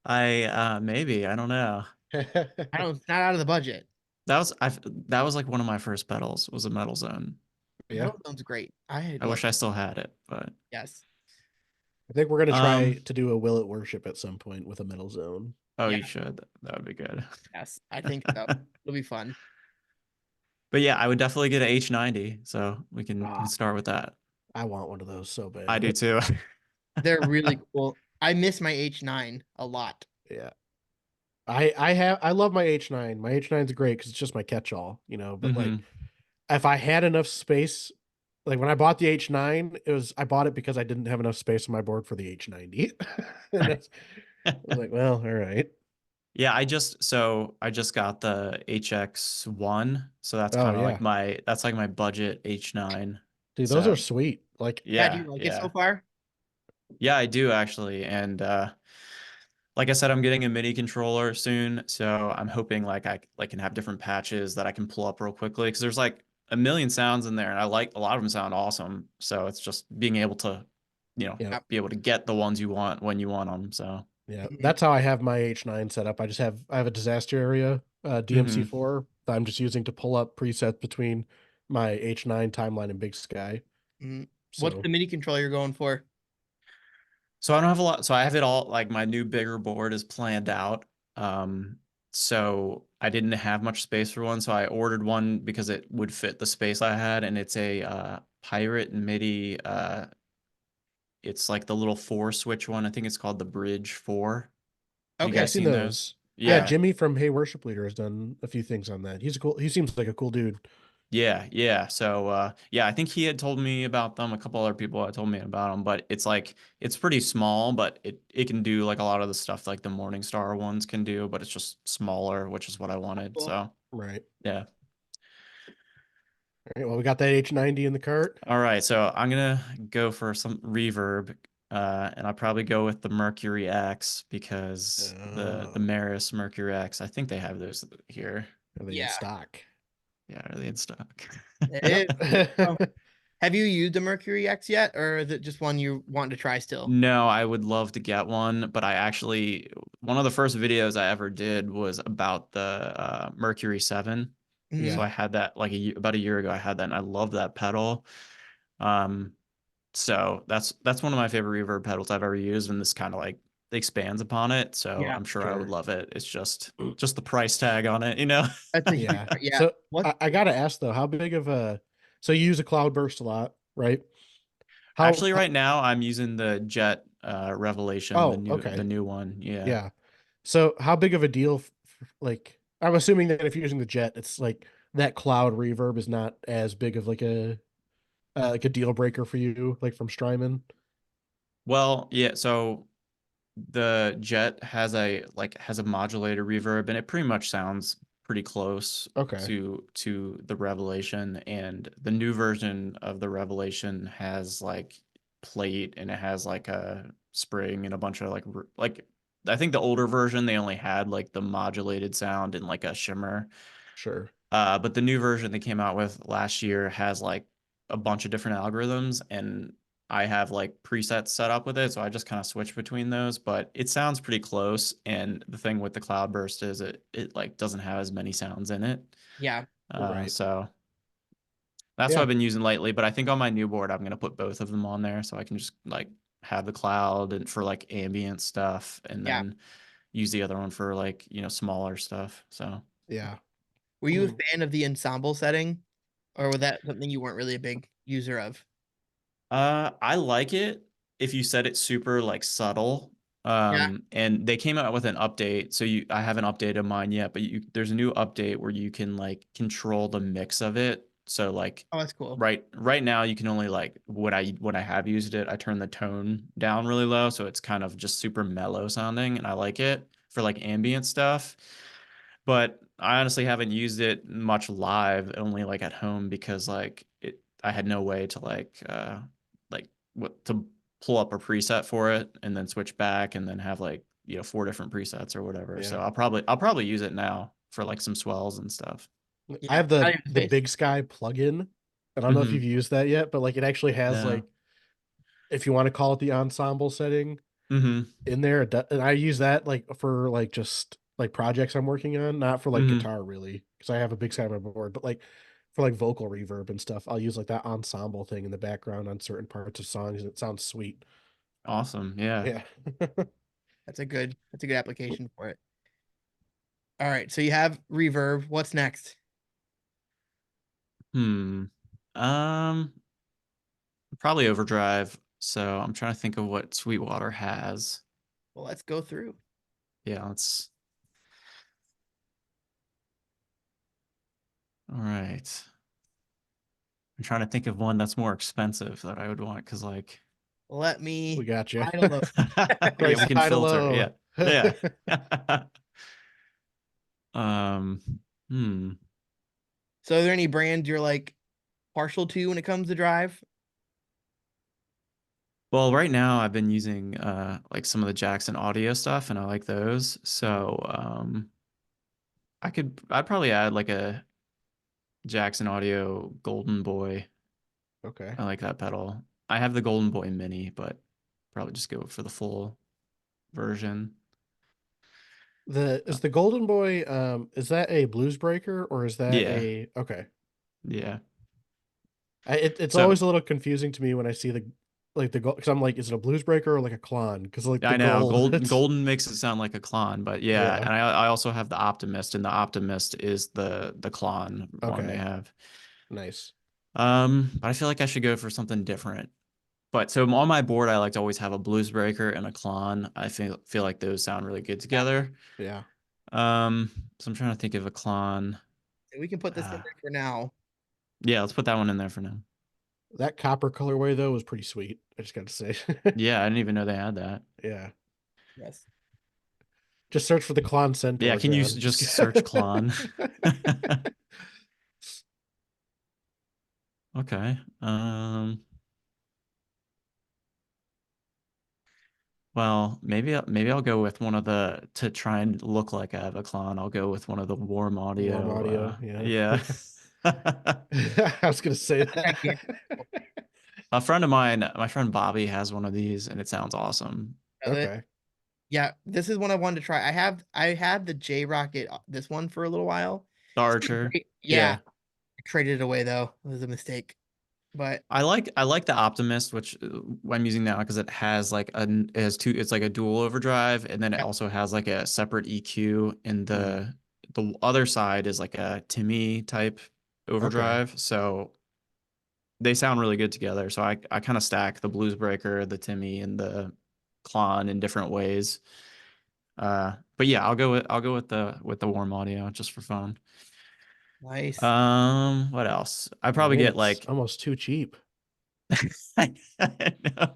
Maybe, I don't know. I don't it's not out of the budget. That was like one of my first pedals was a Metal Zone. Yeah. Metal Zone's great. I I love wish I still had it, but yes. I think we're gonna try Um to do a Will It Worship at some point with a Metal Zone. oh, Yeah. you should. That would be good. Yes, I think so. It'll be fun. But yeah, I would definitely get an H90, so we can Ah. start with that. I want one of those so bad. I do too. They're really cool. I miss my H9 a lot. Yeah. I love my H9. My H9 is great because it's just my catch-all, but like Mhm. if I had enough space, like when I bought the H9, I bought it because I didn't have enough space on my board for the H90. And I was like, well, all right. Yeah, I just got the HX1, so that's Oh, kind of yeah. like my budget H9. Dude, those are So, sweet. Like, Yeah, do yeah, you like it yeah. so far? Yeah, I do actually. And like I said, I'm getting a MIDI controller soon, so I'm hoping like I can have different patches that I can pull up real quickly because there's like a million sounds in there, and I like a lot of them sound awesome. So it's just being able to, yeah, be able to get the ones you want when you want them. So yeah. Mhm. That's how I have my H9 set up. I have a disaster area DMC4 that I'm just using to pull up presets between my H9 timeline and Big Sky. Mhm. What's So the MIDI controller you're going for? So I don't have a lot. So I have it all like my new bigger board is planned out. So I didn't have much space for one. So I ordered one because it would fit the space I had, and it's a Pirate MIDI. It's like the little 4-switch one. I think it's called the Bridge 4. Have you Okay. I've guys seen seen those. those? Yeah, Yeah. Jimmy from Hey Worship Leader has done a few things on that. He seems like a cool dude. Yeah, yeah. So yeah, I think he had told me about them. A couple other people had told me about them, but it's pretty small, but it can do like a lot of the stuff like the Morningstar ones can do, but it's just smaller, which is what I wanted. Cool. So Right. yeah. All right. Well, we got that H90 in the cart. All right, so I'm gonna go for some reverb, and I'll probably go with the Mercury X because the Oh. Maris Mercury X. I think they have those here. Are they in Yeah. stock? Yeah, are they in stock? It is. Yep. Have you used the Mercury X yet, or is it just one you want to try still? No, I would love to get one, but one of the first videos I ever did was about the Mercury 7. Mhm. So I had that like about a year ago. I had that, and I love that pedal. So that's one of my favorite reverb pedals I've ever used, and this kind of like expands upon it. So Yeah, I'm sure I would sure. love it. It's just the price tag on it, That's a huge Yeah. yeah. So What I gotta ask though, how big of a so you use a Cloudburst a lot, right? How? Actually, right now I'm using the Jet Revelation, Oh, the okay. new one. Yeah. Yeah. So how big of a deal? Like, I'm assuming that if you're using the Jet, it's like that cloud reverb is not as big of like a deal breaker for you, like from Strymon. Well, yeah, so the Jet has a modulator reverb, and it pretty much sounds pretty close Okay. to the Revelation. And the new version of the Revelation has like plate, and it has like a spring and a bunch of like I think the older version they only had like the modulated sound and like a shimmer. Sure. But the new version they came out with last year has like a bunch of different algorithms, and I have like presets set up with it, so I just kind of switch between those. But it sounds pretty close. And the thing with the Cloudburst is it like doesn't have as many sounds in it. Yeah. Right. So that's what Yeah. I've been using lately. But I think on my new board I'm gonna put both of them on there, so I can just like have the cloud and for like ambient stuff, and Yeah. then use the other one for like smaller stuff. So. Yeah. Were you a fan of the ensemble setting, or was that something you weren't really a big user of? I like it if you set it super like subtle. Yeah. And they came out with an update, so I haven't updated mine yet, but there's a new update where you can like control the mix of it. So like Oh, that's cool. right now you can only like when I have used it, I turn the tone down really low, so it's kind of just super mellow sounding, and I like it for like ambient stuff. But I honestly haven't used it much live, only like at home because like I had no way to like what to pull up a preset for it and then switch back and then have like 4 different presets or whatever. So Yeah. I'll probably use it now for like some swells and stuff. I Yeah. have Not even the space. Big Sky plugin. I don't know if Hmm. you've used that yet, but like it actually has No. like, if you want to call it the ensemble setting Hmm. in there, and I use that like for like just like projects I'm working on, not for like Hmm. guitar really, because I have a Big Sky on my board, but like for like vocal reverb and stuff, I'll use like that ensemble thing in the background on certain parts of songs, and it sounds sweet. Awesome. Yeah. Yeah. That's a good application for it. All right. So you have reverb. What's next? Hmm. Um, Probably Overdrive. So I'm trying to think of what Sweetwater has. Well, let's go through. Yeah, let's. All right. I'm trying to think of one that's more expensive that I would want because, like, Let We me got you. I don't know. yeah, Price we can high to filter. low. Yeah, yeah. um, hmm. So are there any brands you're like partial to when it comes to drive? Well, right now I've been using like some of the Jackson Audio stuff, and I like those. So I'd probably add like a Jackson Audio Golden Boy. Okay. I like that pedal. I have the Golden Boy Mini, but probably just go for the full version. Uh, The Golden Boy, is that a blues breaker or is that yeah, a okay? yeah. It's So always a little confusing to me when I see the like the gold, because I'm like, is it a blues breaker or like a clon? Because like the I know gold, it's Golden makes it sound like a Klon, but yeah, yeah. and I also have the Optimist, and the Optimist is the Klon one they Okay, have. nice. But I feel like I should go for something different. But so on my board, I like to always have a Blues Breaker and a Klon. I feel like those sound really good Yeah. together. Yeah, So I'm trying to think of a Klon. We can put this in Uh, there for now. yeah, let's put that one in there for now. that copper colorway though was pretty sweet. I just got to say, Yeah, I didn't even know they had that. yeah. Yes. Just search for the Klon Yeah, Centaur, can you John. just search Klon? Okay. Well, maybe I'll go with one of the to try and look like I have a Klon. I'll go with one of the Warm Warm Audio. audio, yeah. Yeah. I was gonna say that. A friend of mine, my friend Bobby, has one of these, and it sounds awesome. Okay. Yeah, this is one I wanted to try. I had the J Rocket, this one for a little while. The It's pretty Archer. great. Yeah, Yeah. I traded it away though. It was a mistake. But I like the Optimist, which I'm using now because it has like it has two. It's like a dual overdrive, and then it yeah, also has like a separate EQ. And Mm, the other side is like a Timmy type okay. overdrive. So they sound really good together. So I kind of stack the Blues Breaker, the Timmy, and the Klon in different ways. But yeah, I'll go with the warm audio just for fun. Nice. What else? I Man, probably get it's like almost too cheap. I know.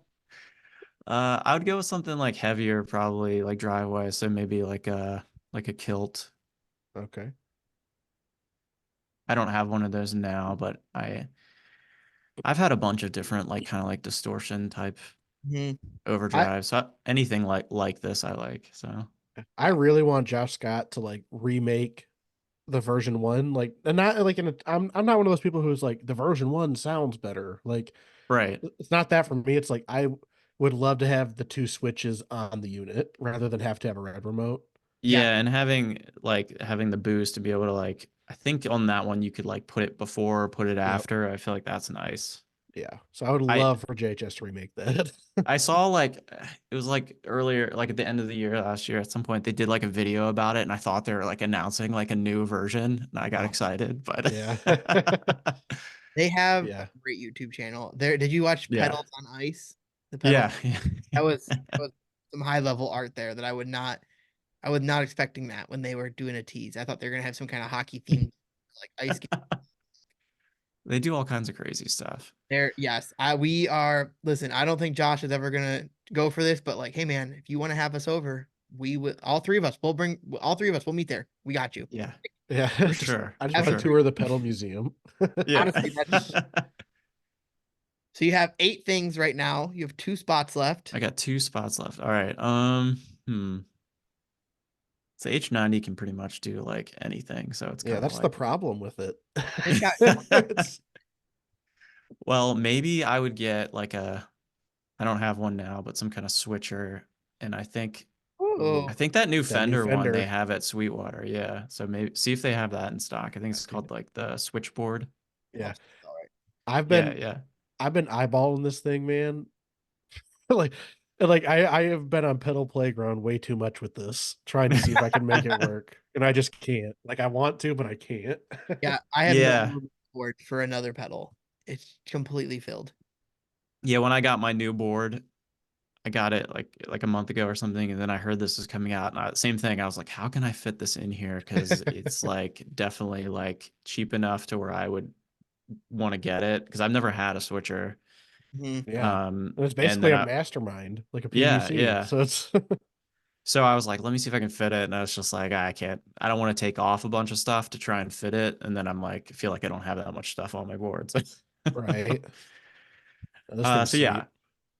I would go with something like heavier, probably like driveway. So maybe like a kilt. Okay. I don't have one of those now, but I've had a bunch of different like kind of like distortion type Mhm. overdrive. So anything like this I like. So I really want Josh Scott to like remake the version one, like, and not like I'm not one of those people who's like the version one sounds better. Like right. it's not that for me. It's like I would love to have the two switches on the unit rather than have to have a red remote. Yeah. Yeah, and having the boost to be able to like I think on that one you could like put it before or put it Yep. after. I feel like that's nice. Yeah. So I would I love for JHS to remake that. I saw like it was like earlier, like at the end of the year last year, at some point they did like a video about it, and I thought they were like announcing like a new version, and I got Oh, excited, but yeah. They have Yeah. a great YouTube channel. There, did you watch yeah, Pedals on Ice? The pedal yeah, yeah. that was some high level art there that I was not expecting that when they were doing a tease. I thought they were gonna have some kind of hockey themed like ice game. They do all kinds of crazy stuff. There, yes, we are. Listen, I don't think Josh is ever gonna go for this, but like, hey man, if you want to have us over, we will. All three of us, we'll bring all three of us. We'll meet there. We got you. Yeah, Yeah. for sure, I just for want to sure. tour the pedal museum. Yeah. Honestly, so you have 8 things right now. You have 2 spots left. I got 2 spots left. All right. So H90 can pretty much do like anything, so it's Yeah, kind of that's the like, problem with it. It's got It's- well, maybe I would get like I don't have one now, but some kind of switcher, and I oh, think that new that new Fender one they Fender. have at Sweetwater, yeah. So maybe see if they have that in stock. I think it's called like the switchboard. Yeah. all right. I've Yeah, been yeah. I've been eyeballing this thing, man. like like I have been on pedal playground way too much with this, trying to see if I can make it work. And I just can't. Like I want to, but I can't. Yeah, I have no Yeah. room for for another pedal. It's completely filled. Yeah, when I got my new board, I got it like a month ago or something, and then I heard this was coming out, and same thing. I was like, how can I fit this in here? Because it's like definitely like cheap enough to where I would want to get it because I've never had a switcher. Mhm. Yeah. And it's And basically then a mastermind, like a yeah, PVC. yeah. So it's So I was like, let me see if I can fit it. And I was just like, I can't, I don't want to take off a bunch of stuff to try and fit it. And then I'm like, I feel like I don't have that much stuff on my boards. right. This thing's So yeah, sweet.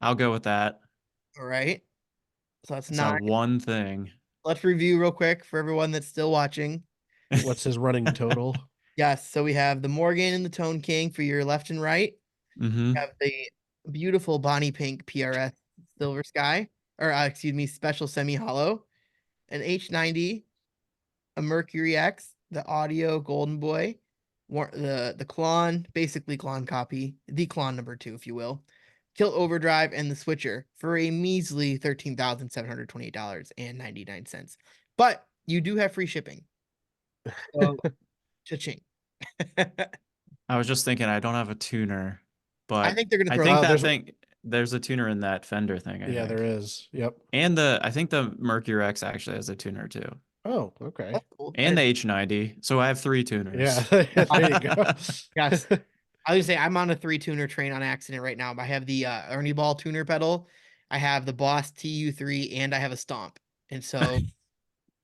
I'll go with that. All right. So that's So 9. one thing. Let's review real quick for everyone that's still watching. What's his running total? Yes, so we have the Morgan and the Tone King for your left and right. Mm-hmm. We have the beautiful Bonnie Pink PRS Silver Sky, or excuse me, Special Semi Hollow, an H90, a Mercury X, the Audio Golden Boy, the Klon, basically Klon copy, the Klon number 2, if you will, Kilt Overdrive, and the Switcher for a measly $13,728.99. But you do have free shipping. So, cha-ching. I was just thinking I don't have a tuner, I but think they're gonna I throw. think that There's thing, there's a tuner in that Fender thing, I yeah, there think. is. Yep. And I think the Mercury X actually has a tuner too. Oh, okay. That's cool. And the H90. So I have 3 tuners. Yeah, there you go. Yes. I was gonna say I'm on a 3 tuner train on accident right now. I have the Ernie Ball tuner pedal, I have the Boss TU3, and I have a Stomp. And so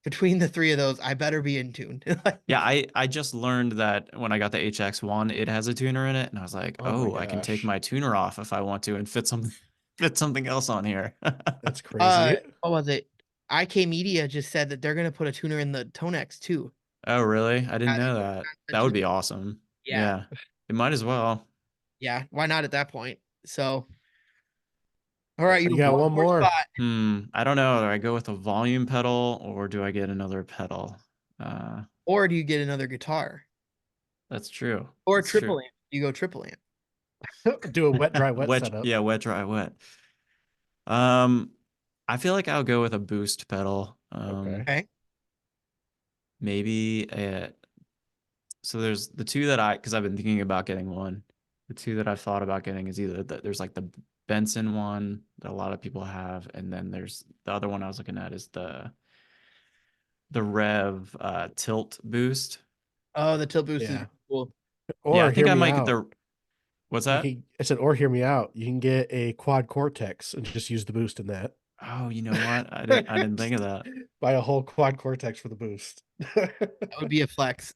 between the 3 of those, I better be in tune. Yeah, I just learned that when I got the HX1, it has a tuner in it, and I was like, Oh my oh, I can take gosh. my tuner off if I want to and fit something else on here. That's crazy. What was it? IK Media just said that they're gonna put a tuner in the Tonex too. Oh, really? I didn't Yeah, they're know working that. on the That would tuner. be awesome. Yeah, Yeah, it might as well. yeah. Why not at that point? So, all right, you You have got one one more more. spot, I don't know. Do I go with a volume pedal or do I get another pedal? or do you get another guitar, That's true. or That's true. triple amp? You go triple amp. Do a wet, dry, wet Wet, setup. yeah, wet, dry, wet. I feel like I'll go with a boost pedal. Okay. Okay. Maybe a, so there's the two that because I've been thinking about getting one. The two that I've thought about getting is either there's like the Benson one that a lot of people have, and then there's the other one I was looking at is the Rev tilt boost. Oh, the tilt boost is Yeah. cool. Yeah, Or I think hear I me might get out. the what's You that? can, I said, or hear me out. You can get a quad cortex and just use the boost in that. Oh, you know what? I didn't think of that. Buy a whole quad cortex for the boost. That would be a flex.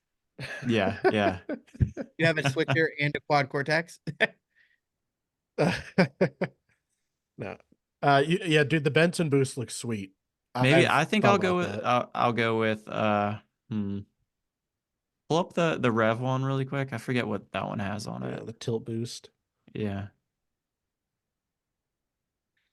Yeah, yeah. You have a switcher and a quad cortex. No. Yeah, dude, the Benson boost looks sweet. Maybe I've I think thought I'll go about with that. I'll go with pull up the Rev one really quick. I forget what that one has on Yeah, it. the tilt boost. Yeah.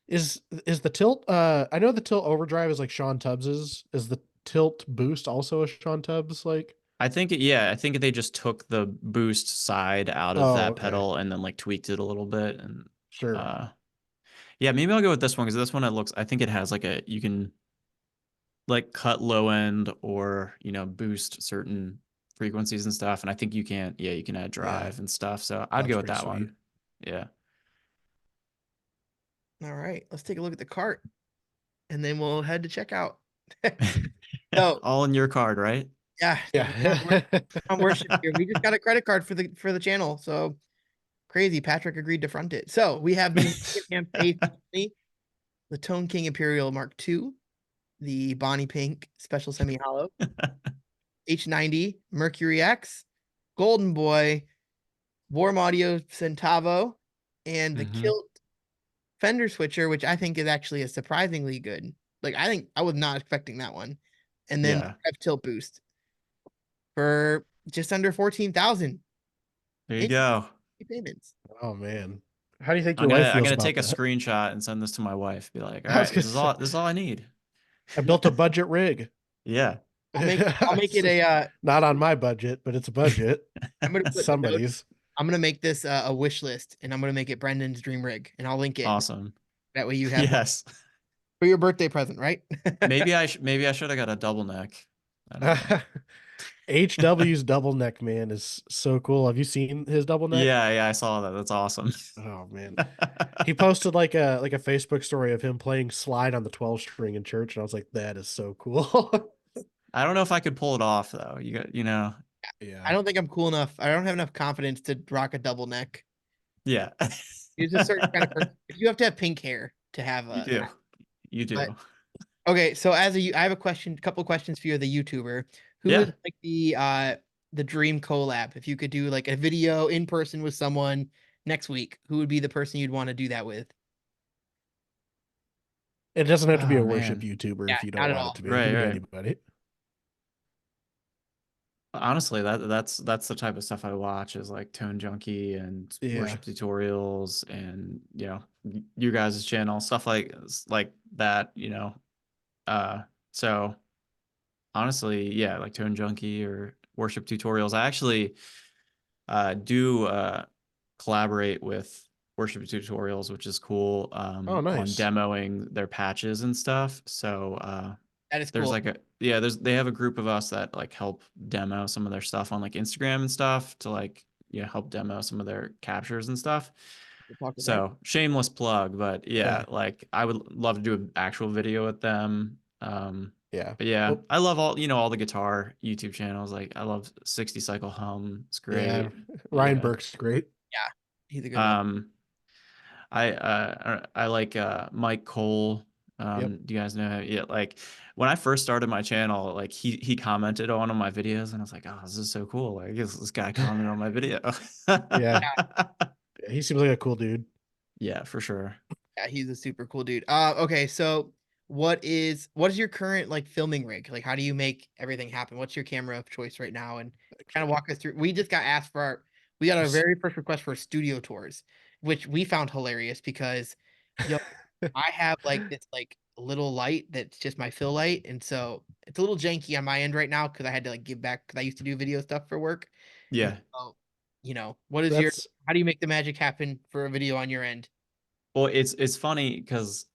Is the tilt I know the tilt overdrive is like Sean Tubbs's. Is the tilt boost also a Sean Tubbs like? I think I think they just took the boost side out of Oh, that okay. pedal and then like tweaked it a little bit and Sure. uh yeah, maybe I'll go with this one because this one I think it has like you can like cut low end or, boost certain frequencies and stuff. And I think you can add Yeah, drive and stuff. So that I'd looks go with pretty that sweet. one. Yeah. All right, let's take a look at the cart, and then we'll head to checkout. So All in your card, right? yeah, Yeah. on worship here. We just got a credit card for the channel. So crazy. Patrick agreed to front it. So we have the Camp A320, the Tone King Imperial Mark II, the Bonnie Pink Special Semi Hollow, H90 Mercury X, Golden Boy, Warm Audio Centavo, and the Mhm. Kilt Fender switcher, which I think is actually a surprisingly good. Like I think I was not expecting that one. And then Yeah. Rev Tilt Boost for just under 14,000 There you in go. payments. Oh man. How do you think I'm your wife gonna I'm feels gonna about take a that? screenshot and send this to my wife. Be like, all I was right, gonna this is say, all I need. I built a budget rig. Yeah. I'll make it a Not on my budget, but it's a budget. I'm gonna put in the notes. Somebody's. I'm gonna make this a wish list, and I'm gonna make it Brendan's dream rig, and I'll link it. Awesome. That way you have one Yes. for your birthday present, right? Maybe I should have got a double neck. I don't know. HW's double neck man is so cool. Have you seen his double neck? Yeah, yeah, I saw that. That's awesome. Oh man. He posted like a Facebook story of him playing slide on the 12 string in church, and I was like, that is so cool. I don't know if I could pull it off though. I Yeah. don't think I'm cool enough. I don't have enough confidence to rock a double neck. Yeah. There's a certain kind of person. You have to have pink hair to have You a. do. You But do. okay, so I have a couple questions for you, the YouTuber. Who Yeah. is like the dream collab? If you could do like a video in person with someone next week, who would be the person you'd want to do that with? It doesn't have to be Oh a worship man. YouTuber Yeah, if you not don't at want it all. to be. It Right, can be right. anybody. Honestly, that's the type of stuff I watch is like Tone Junkie and Yeah. worship tutorials and you guys' channel, stuff like that, so honestly, yeah, like Tone Junkie or worship tutorials. I actually do collaborate with worship tutorials, which is cool, Oh, on nice. demoing their patches and stuff. So That is there's cool. like they have a group of us that like help demo some of their stuff on like Instagram and stuff to like help demo some of their captures and stuff. We'll talk about So shameless plug, but Yeah. like I would love to do an actual video with them. Yeah. But yeah, Well, I love all the guitar YouTube channels. Like I love 60 Cycle Hum. It's great. yeah. Ryan Yeah. Burke's great. he's a good one. I like Mike Cole. Yep. Do you guys know him? Yeah, like when I first started my channel, like he commented on one of my videos, and I was like, oh, this is so cool. Like this guy commented on my video. Yeah. He seems like a cool dude. Yeah, for sure. Yeah, he's a super cool dude. Okay, so what is your current like filming rig? Like, how do you make everything happen? What's your camera of choice right now? And kind of walk us through. We just got asked we got our very first request for studio tours, which we found hilarious because, I have like this like little light that's just my fill light, and so it's a little janky on my end right now because I had to like give back because I used to do video stuff for work. And Yeah. so, what is your That's how do you make the magic happen for a video on your end? Well, it's funny because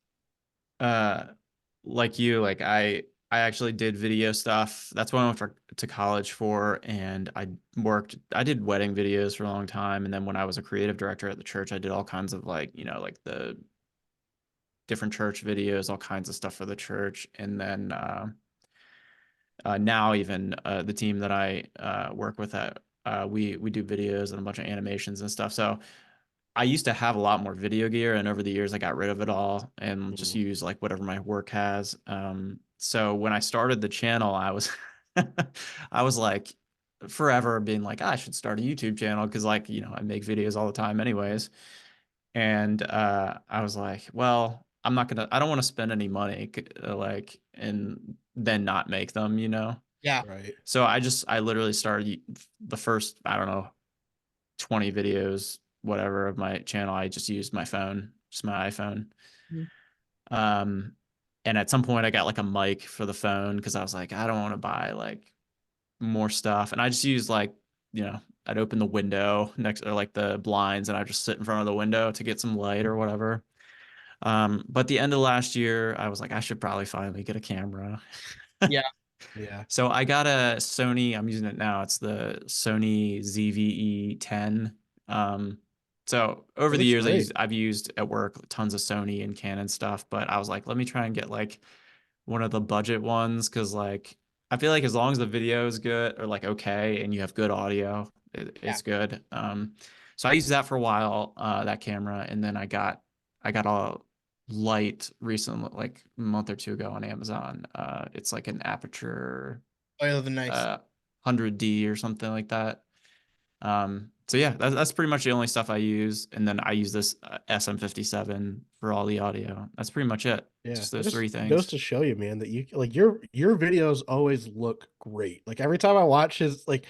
like you, like I I actually did video stuff. That's what I went to college for, and I did wedding videos for a long time, and then when I was a creative director at the church, I did all kinds of like, like the different church videos, all kinds of stuff for the church, and then now even the team that I work with at we do videos and a bunch of animations and stuff. So I used to have a lot more video gear, and over the years I got rid of it all and just use like whatever my work has. So when I started the channel, I was I was like forever being like, I should start a YouTube channel because like, I make videos all the time anyways. And I was like, well, I don't want to spend any money like and then not make them. Yeah. Right. So I literally started the first, I don't know, 20 videos, whatever of my channel. I just used my phone, just my iPhone. Mhm. And at some point I got like a mic for the phone because I was like, I don't want to buy like more stuff. And I just used like, I'd open the window next or like the blinds and I just sit in front of the window to get some light or whatever. But the end of last year, I was like, I should probably finally get a camera. Yeah. Yeah. So I got a Sony, I'm using it now. It's the Sony ZV-E10. So over It the looks years, great. I've used at work tons of Sony and Canon stuff, but I was like, let me try and get like one of the budget ones because like I feel like as long as the video is good or like okay and you have good audio, Yeah. it's good. So I used that for a while, that camera, and then I got a light recently, like a month or two ago on Amazon. It's like an aperture Oh, yeah, those are nice. 100D or something like that. So yeah, that's pretty much the only stuff I use, and then I use this SM57 for all the audio. That's pretty much it. Yeah. Just It those just three goes things. to show you, man, that you like your videos always look great. Like every time I watch his like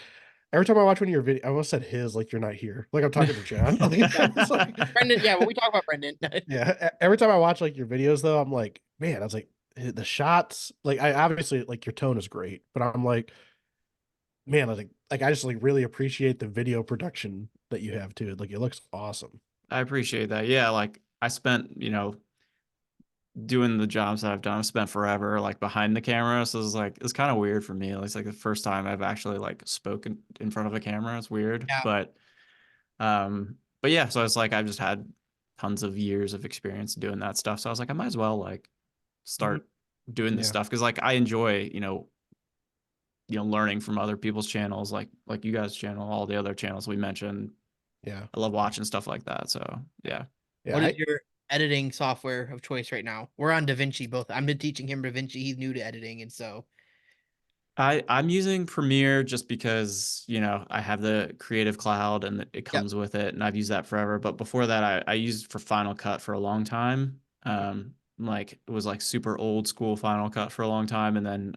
every time I watch one of your video, I almost said his like you're not here. Like I'm talking to John. It's like Brendan, yeah, when we talk about Brendan. yeah. Every time I watch like your videos though, I'm like, man, I was like the shots, like I obviously like your tone is great, but I'm like, man, like I just like really appreciate the video production that you have too. Like it looks awesome. I appreciate that. Yeah, like I spent, doing the jobs that I've done, I've spent forever like behind the camera. So it's kind of weird for me. It's like the first time I've actually like spoken in front of a camera. It's weird. Yeah. But yeah, so it's like I've just had tons of years of experience doing that stuff. So I was like, I might as well like start doing this Yeah. stuff because like I enjoy, learning from other people's channels, like you guys' channel, all the other channels we mentioned. Yeah. I love watching stuff like that. So yeah. Yeah. What is your editing software of choice right now? We're on DaVinci both. I've been teaching him DaVinci. He's new to editing, and so I'm using Premiere just because, I have the Creative Cloud and it yep. comes with it, and I've used that forever. But before that, I used for Final Cut for a long time. Like it was like super old school Final Cut for a long time, and then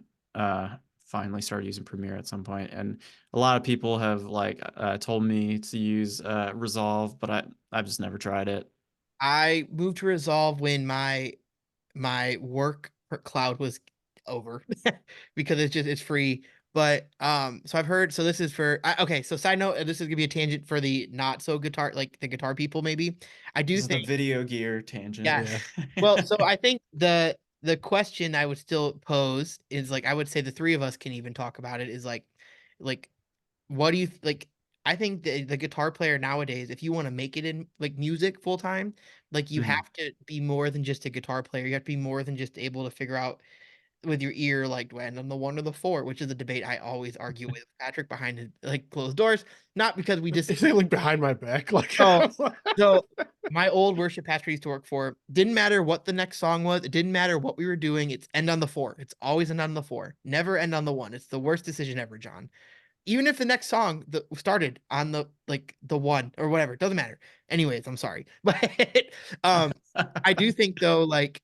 finally started using Premiere at some point. And a lot of people have like told me to use Resolve, but I've just never tried it. I moved to Resolve when my work cloud was over because it's free. But so I've heard, so this is for okay, so side note, this is gonna be a tangent for the not so guitar, like the guitar people maybe. I do This is the think, video gear tangent. yeah. Yeah. Well, so I think the question I would still pose is like I would say the three of us can even talk about it is like what do you like? I think the guitar player nowadays, if you want to make it in like music full time, like you Mhm. have to be more than just a guitar player. You have to be more than just able to figure out with your ear, like, do I end on the one or the four, which is a debate I always argue with Patrick behind his, like closed doors. Not because we Is disagree. it like behind my back? Like So, so my old worship pastor used to work for, didn't matter what the next song was, it didn't matter what we were doing, it's end on the four. It's always end on the four, never end on the one. It's the worst decision ever, John. Even if the next song that started on the like the one or whatever, it doesn't matter. Anyways, I'm sorry. But I do think though, like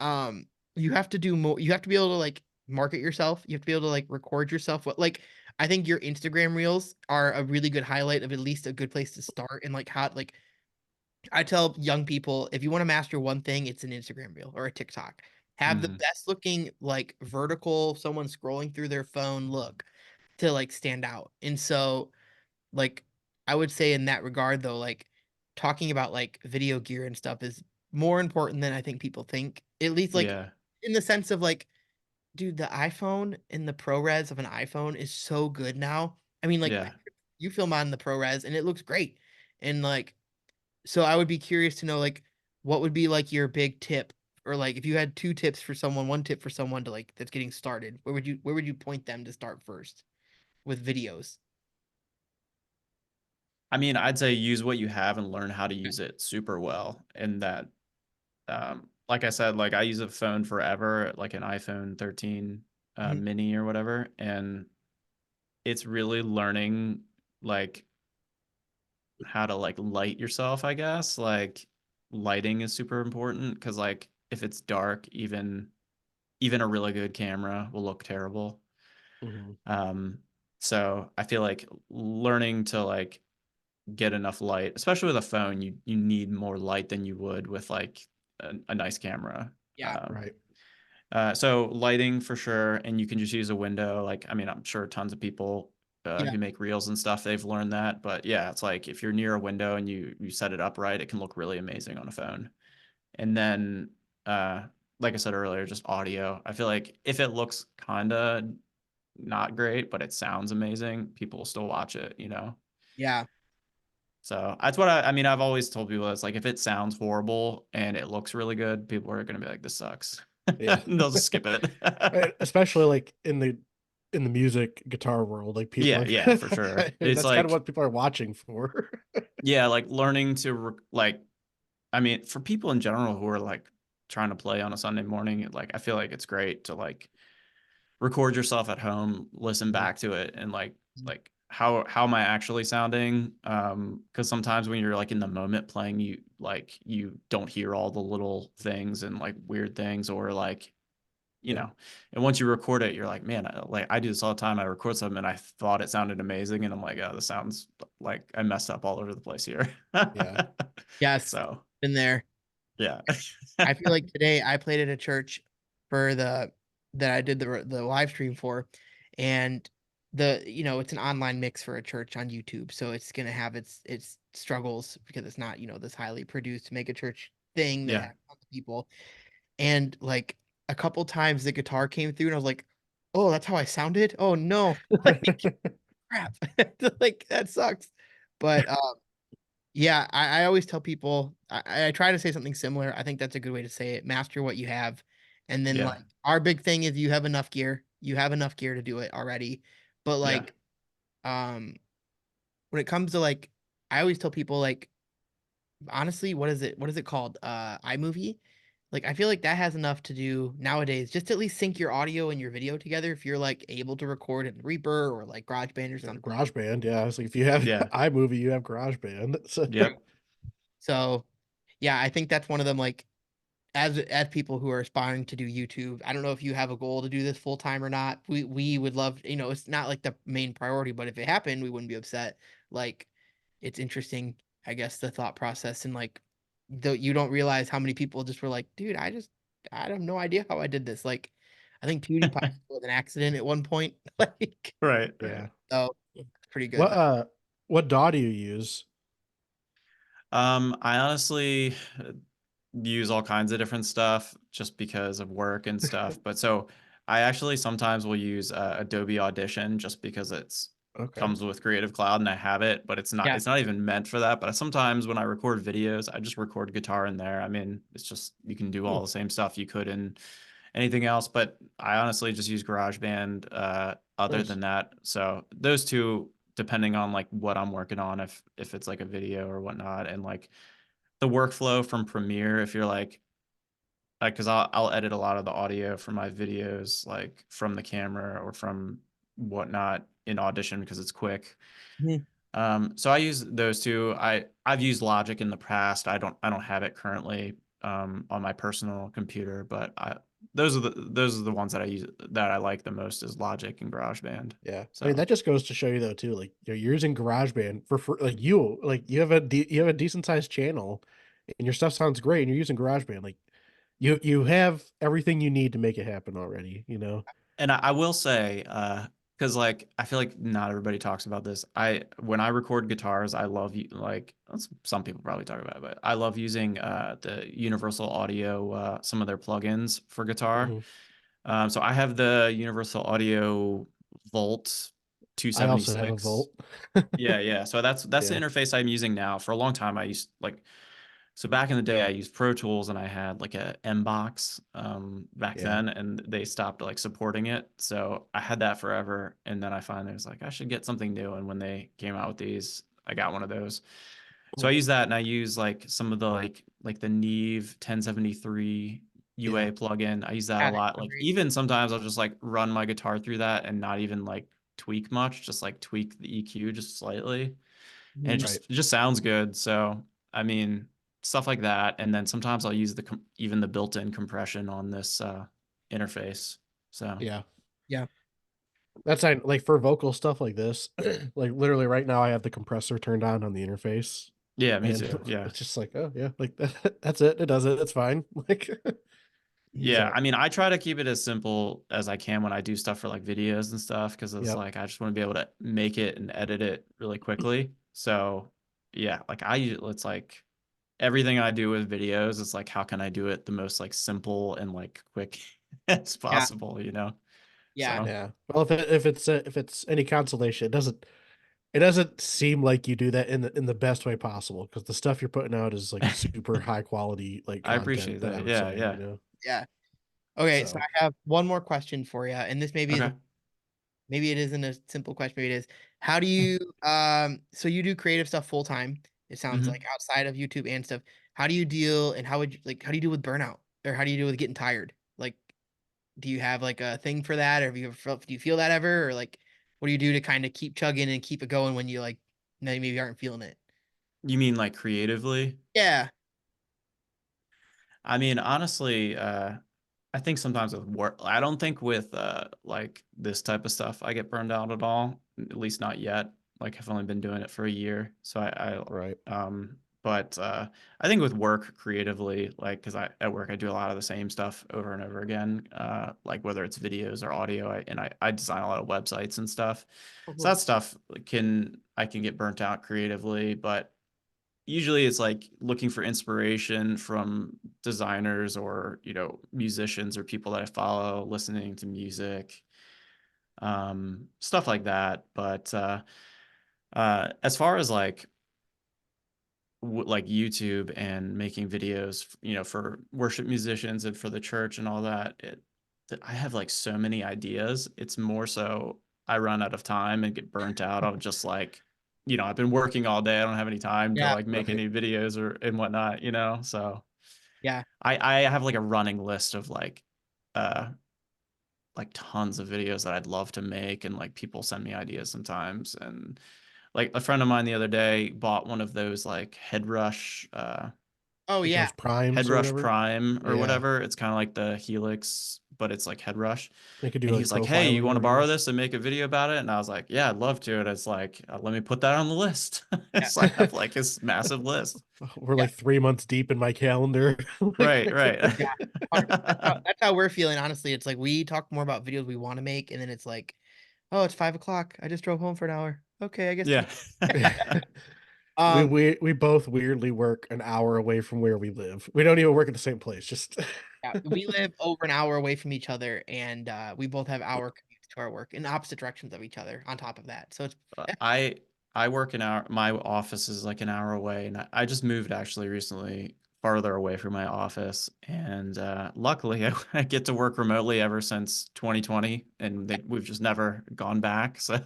um you have to do more, you have to be able to like market yourself, you have to be able to like record yourself. What like I think your Instagram reels are a really good highlight of at least a good place to start. And like how like I tell young people, if you want to master one thing, it's an Instagram reel or a TikTok. Have the Mhm. best looking like vertical someone scrolling through their phone look to like stand out. And so like I would say in that regard though, like talking about like video gear and stuff is more important than I think people think. At least like Yeah. in the sense of like dude, the iPhone and the ProRes of an iPhone is so good now. I mean, like Yeah. you film on the ProRes and it looks great. And like, so I would be curious to know like what would be like your big tip, or like if you had two tips for someone, one tip for someone to like that's getting started, where would you point them to start first with videos? I mean, I'd say use what you have and learn how to use it super well. And that, like I said, like I use a phone forever, like an iPhone 13 Mhm. mini or whatever. And it's really learning like how to like light yourself, I guess. Like lighting is super important because like if it's dark, even a really good camera will look terrible. Mhm. Um, so I feel like learning to like get enough light, especially with a phone, you need more light than you would with like a nice camera. Yeah. Um, Right. so lighting for sure, and you can just use a window. Like, I mean, I'm sure tons of people Yeah. who make reels and stuff, they've learned that. But yeah, it's like if you're near a window and you set it up right, it can look really amazing on a phone. And then, uh, like I said earlier, just audio. I feel like if it looks kinda not great, but it sounds amazing, people will still watch it, you know? Yeah. So that's what I mean, I've always told people it's like if it sounds horrible and it looks really good, people are gonna be like, this sucks. Yeah. They'll just skip it. Especially like in the music guitar world, like people Yeah, are yeah, for sure. It's that's kind of like, what people are watching for. yeah, like learning to like, I mean, for people in general who are like trying to play on a Sunday morning, like I feel like it's great to like record yourself at home, listen Mhm. back to it, and Mhm. like how am I actually sounding? Because sometimes when you're like in the moment playing, you don't hear all the little things and like weird things, or like you Yeah. know, and once you record it, you're like, man, like I do this all the time. I record something and I thought it sounded amazing, and I'm like, oh, this sounds like I messed up all over the place here. Yeah. Yes. So Been there. yeah, I feel like today I played at a church for the that I did the live stream for, and it's an online mix for a church on YouTube, so it's gonna have its struggles because it's not this highly produced mega church thing that yeah, has tons of people, and like a couple times the guitar came through and I was like, oh, that's how I sounded. Oh no, like crap, like that sucks, but yeah, I always tell people I try to say something similar. I think that's a good way to say it. Master what you have. And then yeah, like our big thing is you have enough gear. You have enough gear to do it already. But yeah. like um when it comes to like I always tell people like honestly, what is it called? iMovie? Like I feel like that has enough to do nowadays. Just to at least sync your audio and your video together if you're like able to record in Reaper or like GarageBand or Yeah, something. GarageBand, yeah. It's like if you have Yeah. iMovie, you have GarageBand. So Yep. So yeah, I think that's one of them like as people who are aspiring to do YouTube, I don't know if you have a goal to do this full time or not. We would love, it's not like the main priority, but if it happened, we wouldn't be upset. Like it's interesting, I guess, the thought process and like though you don't realize how many people just were like, dude, I have no idea how I did this. Like I think PewDiePie was an accident at one point. Like Right, right. yeah. so it's pretty good What though. what DAW do you use? I honestly use all kinds of different stuff just because of work and stuff. But so I actually sometimes will use Adobe Audition just because it's Okay. comes with Creative Cloud and I have it, but Yeah. it's not even meant for that. But sometimes when I record videos, I just record guitar in there. I mean, it's just you can do Hmm. all the same stuff you could in anything else, but I honestly just use GarageBand other Nice. than that. So those two, depending on like what I'm working on, if it's like a video or whatnot, and like the workflow from Premiere, if you're like, because I'll edit a lot of the audio for my videos, like from the camera or from whatnot in Audition because it's quick. Mhm. So I use those two. I've used Logic in the past. I don't have it currently on my personal computer, but those are the ones that I use that I like the most is Logic and GarageBand. Yeah. I mean, So that just goes to show you though too, like you're using GarageBand for you have you have a decent sized channel and your stuff sounds great and you're using GarageBand. Like you have everything you need to make it happen already, you know? and I will say, because like I feel like not everybody talks about this. When I record guitars, I love like some people probably talk about it, but I love using the Universal Audio some of their plugins for guitar. Mhm. So I have the Universal Audio Volt I also have a 276. Volt. Yeah, yeah. So that's the Yeah. interface I'm using now. For a long time, I used like so back in the day, I used Pro Tools and I had like a M-Box back Yeah. then, and they stopped like supporting it. So I had that forever, and then I finally was like, I should get something new. And when they came out with these, I got one of those. So I use that, and I use like some of the like the Neve 1073 Yeah. UA plugin. I use that a Yeah, they're lot. so Like great. even sometimes I'll just like run my guitar through that and not even like tweak much, just like tweak the EQ just slightly, and it Mhm. Right. just sounds good. So I mean, stuff like that, and then sometimes I'll use even the built-in compression on this interface. So Yeah. Yeah. That's like for vocal stuff like this, like literally right now I have the compressor turned on the interface, yeah, me and too. Yeah. it's just like, oh yeah, like that's it. It does it. It's fine. Like Yeah, so I mean, I try to keep it as simple as I can when I do stuff for like videos and stuff, because it's yep. like I just want to be able to make it and edit it really quickly. So yeah, like it's like everything I do with videos, it's like how can I do it the most like simple and like quick as Yeah. possible, you know? Yeah. So Yeah. Well, if it's any consolation, it doesn't seem like you do that in the best way possible, because the stuff you're putting out is like super high quality like I content appreciate that I that. would Yeah, say, yeah. Yeah. Okay, so So I have one more question for you, and this Okay. maybe it isn't a simple question, maybe it is. How do you so you do creative stuff full time, it sounds like hmm outside of YouTube and stuff. How do you deal and how would you like how do you deal with burnout? Or how do you deal with getting tired? Like, do you have like a thing for that? Or have you ever do you feel that ever? Or like what do you do to kind of keep chugging and keep it going when you like maybe aren't feeling it? You mean like creatively? Yeah. I mean, honestly, I think sometimes with work, I don't think with like this type of stuff I get burned out at all, at least not yet. Like I've only been doing it for a year, so right. but I think with work creatively, like because I at work I do a lot of the same stuff over and over again, like whether it's videos or audio, I design a lot of websites and stuff. So Mhm. that stuff I can get burnt out creatively, but usually it's like looking for inspiration from designers or musicians or people that I follow, listening to music, stuff like that. But as far as like YouTube and making videos, for worship musicians and for the church and all that, I have like so many ideas. It's more so I run out of time and get burnt out. I'm just like, I've been working all day. I don't have any time to Yeah. like make Right. any videos or and whatnot. So Yeah. I have like a running list of uh like tons of videos that I'd love to make, and like people send me ideas sometimes, and like a friend of mine the other day bought one of those like Oh Like yeah. those primes or Headrush whatever. Prime or Yeah. whatever. It's kind of like the Helix, but it's like Headrush. They could do And like he's like, "Hey, you profiling or want to borrow whatever. this and make a video about it?" And I was like, "Yeah, I'd love to." And it's like, let me put that on the list. Yeah. So I have like this massive list. We're Yeah. like 3 months deep in my calendar. Right, right. Yeah. 100%. That's how we're feeling, honestly. It's like we talk more about videos we want to make, and then it's like, oh, it's 5 o'clock. I just drove home for an hour. Okay, I guess Yeah. we, um we we both weirdly work an hour away from where we live. We don't even work at the same place. Just yeah, we live over an hour away from each other, and we both have hour commutes to our work in opposite directions of each other on top of that. So it's Uh, I I work an hour. My office is like an hour away, and I just moved actually recently farther away from my office. And luckily, I get to work remotely ever since 2020, and we've just never gone back. So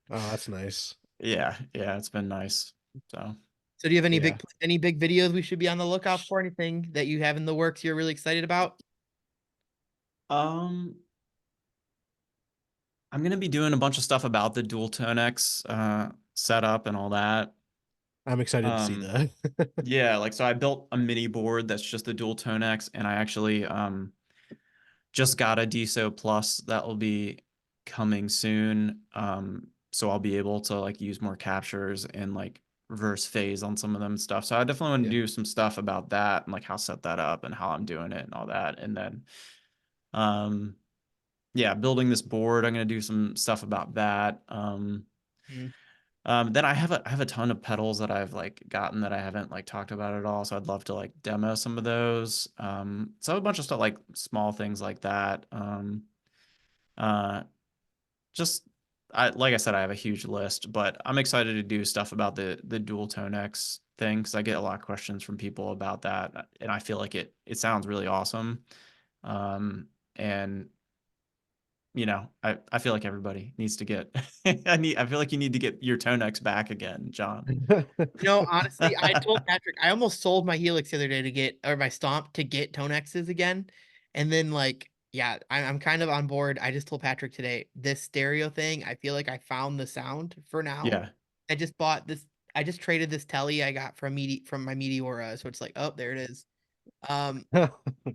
oh, that's nice. yeah, yeah, it's been nice. So so do you have Yeah. any big videos we should be on the lookout for? Anything that you have in the works you're really excited about? um, I'm gonna be doing a bunch of stuff about the Dual Tone X setup and all that. I'm excited to see Um, that. yeah, like so I built a mini board that's just a Dual Tone X, and I actually just got a DSO Plus that will be coming soon. So I'll be able to like use more captures and like reverse phase on some of them stuff. So I definitely want to Yeah. do some stuff about that and like how set that up and how I'm doing it and all that. And then um yeah, building this board, I'm gonna do some stuff about that. Mhm. Then I have a ton of pedals that I've like gotten that I haven't like talked about at all. So I'd love to like demo some of those. So a bunch of stuff like small things like that. Uh, just like I said, I have a huge list, but I'm excited to do stuff about the dual tone X thing because I get a lot of questions from people about that, and I feel like it sounds really awesome. And I feel like everybody needs to get I feel like you need to get your tone X back again, John. Honestly, I told Patrick I almost sold my Helix the other day to get, or my Stomp to get Tone X's again. And then like, yeah, I'm kind of on board. I just told Patrick today, this stereo thing, I feel like I found the sound for now. Yeah. I just bought this, I just traded this telly I got from from my Meteora. So it's like, oh, there it is.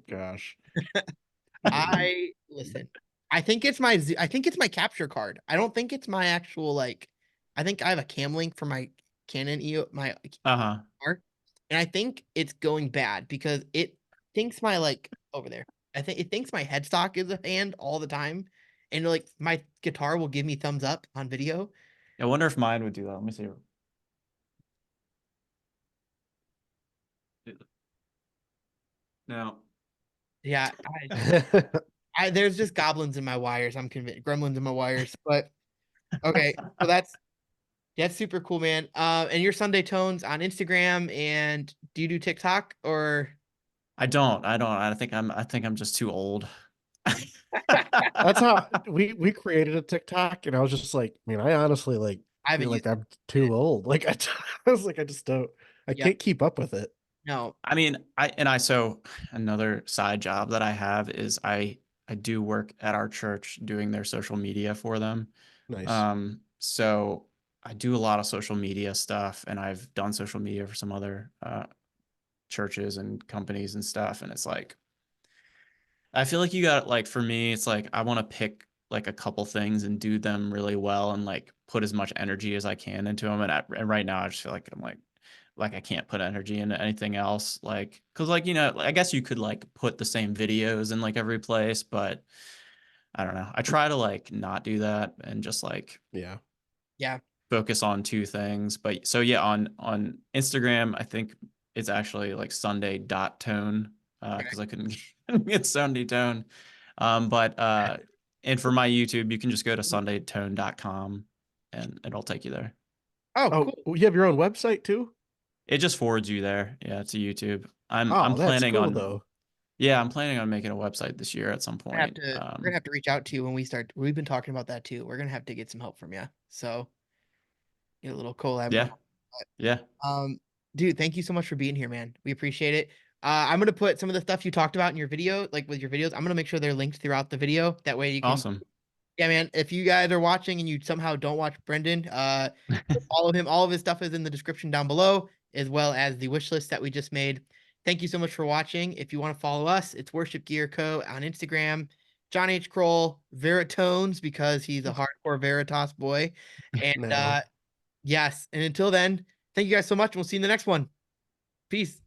Gosh. I listen. I think it's my capture card. I don't think it's my actual like. I think I have a cam link for my Canon EO my Uh-huh. car, and I think it's going bad because it thinks my like over there. I think it thinks my headstock is a hand all the time, and like my guitar will give me thumbs up on video. I wonder if mine would do that. Let me see. No. Yeah, there's just goblins in my wires. I'm convinced gremlins in my wires, but okay. So that's super cool, man. And your Sunday Tones on Instagram, and do you do TikTok or? I don't. I think I'm just too old. That's how we created a TikTok, and I was just like, I mean, I honestly like I haven't feel like used I'm it. too old. Like I was like, I just don't, I Yep. can't keep up with it. No. I mean, so another side job that I have is I do work at our church doing their social media for them. Nice. So I do a lot of social media stuff, and I've done social media for some other churches and companies and stuff. And it's like, I feel like you got like, for me, it's like I want to pick like a couple things and do them really well and like put as much energy as I can into them. And right now I just feel like I'm like I can't put energy into anything else. Like, cause like, I guess you could like put the same videos in like every place, but I don't know. I try to like not do that and just like Yeah. Yeah. focus on two things. But so yeah, on Instagram, I think it's actually like Sunday.tone because I couldn't get Sunday tone. But and for my YouTube, you can just go to sundaytone.com and it'll take you there. Oh, Oh, cool. you have your own website too? It just forwards you there. Yeah, to YouTube. I'm Oh, that's planning cool on though. yeah, I'm planning on making a website this year at some point. We're gonna have to reach out to you when we start. We've been talking about that too. We're gonna have to get some help from you. So get a little collab Yeah, going. yeah, Dude, thank you so much for being here, man. We appreciate it. I'm gonna put some of the stuff you talked about in your video, like with your videos. I'm gonna make sure they're linked throughout the video. That way you can, awesome. yeah, man. If you guys are watching and you somehow don't watch Brendan, follow him. All of his stuff is in the description down below, as well as the wish list that we just made. Thank you so much for watching. If you want to follow us, it's Worship Gear Co. on Instagram. John H. Kroll, Veritones, because he's a hardcore Veritas boy. And No. yes, and until then, thank you guys so much, and we'll see you in the next one. Peace.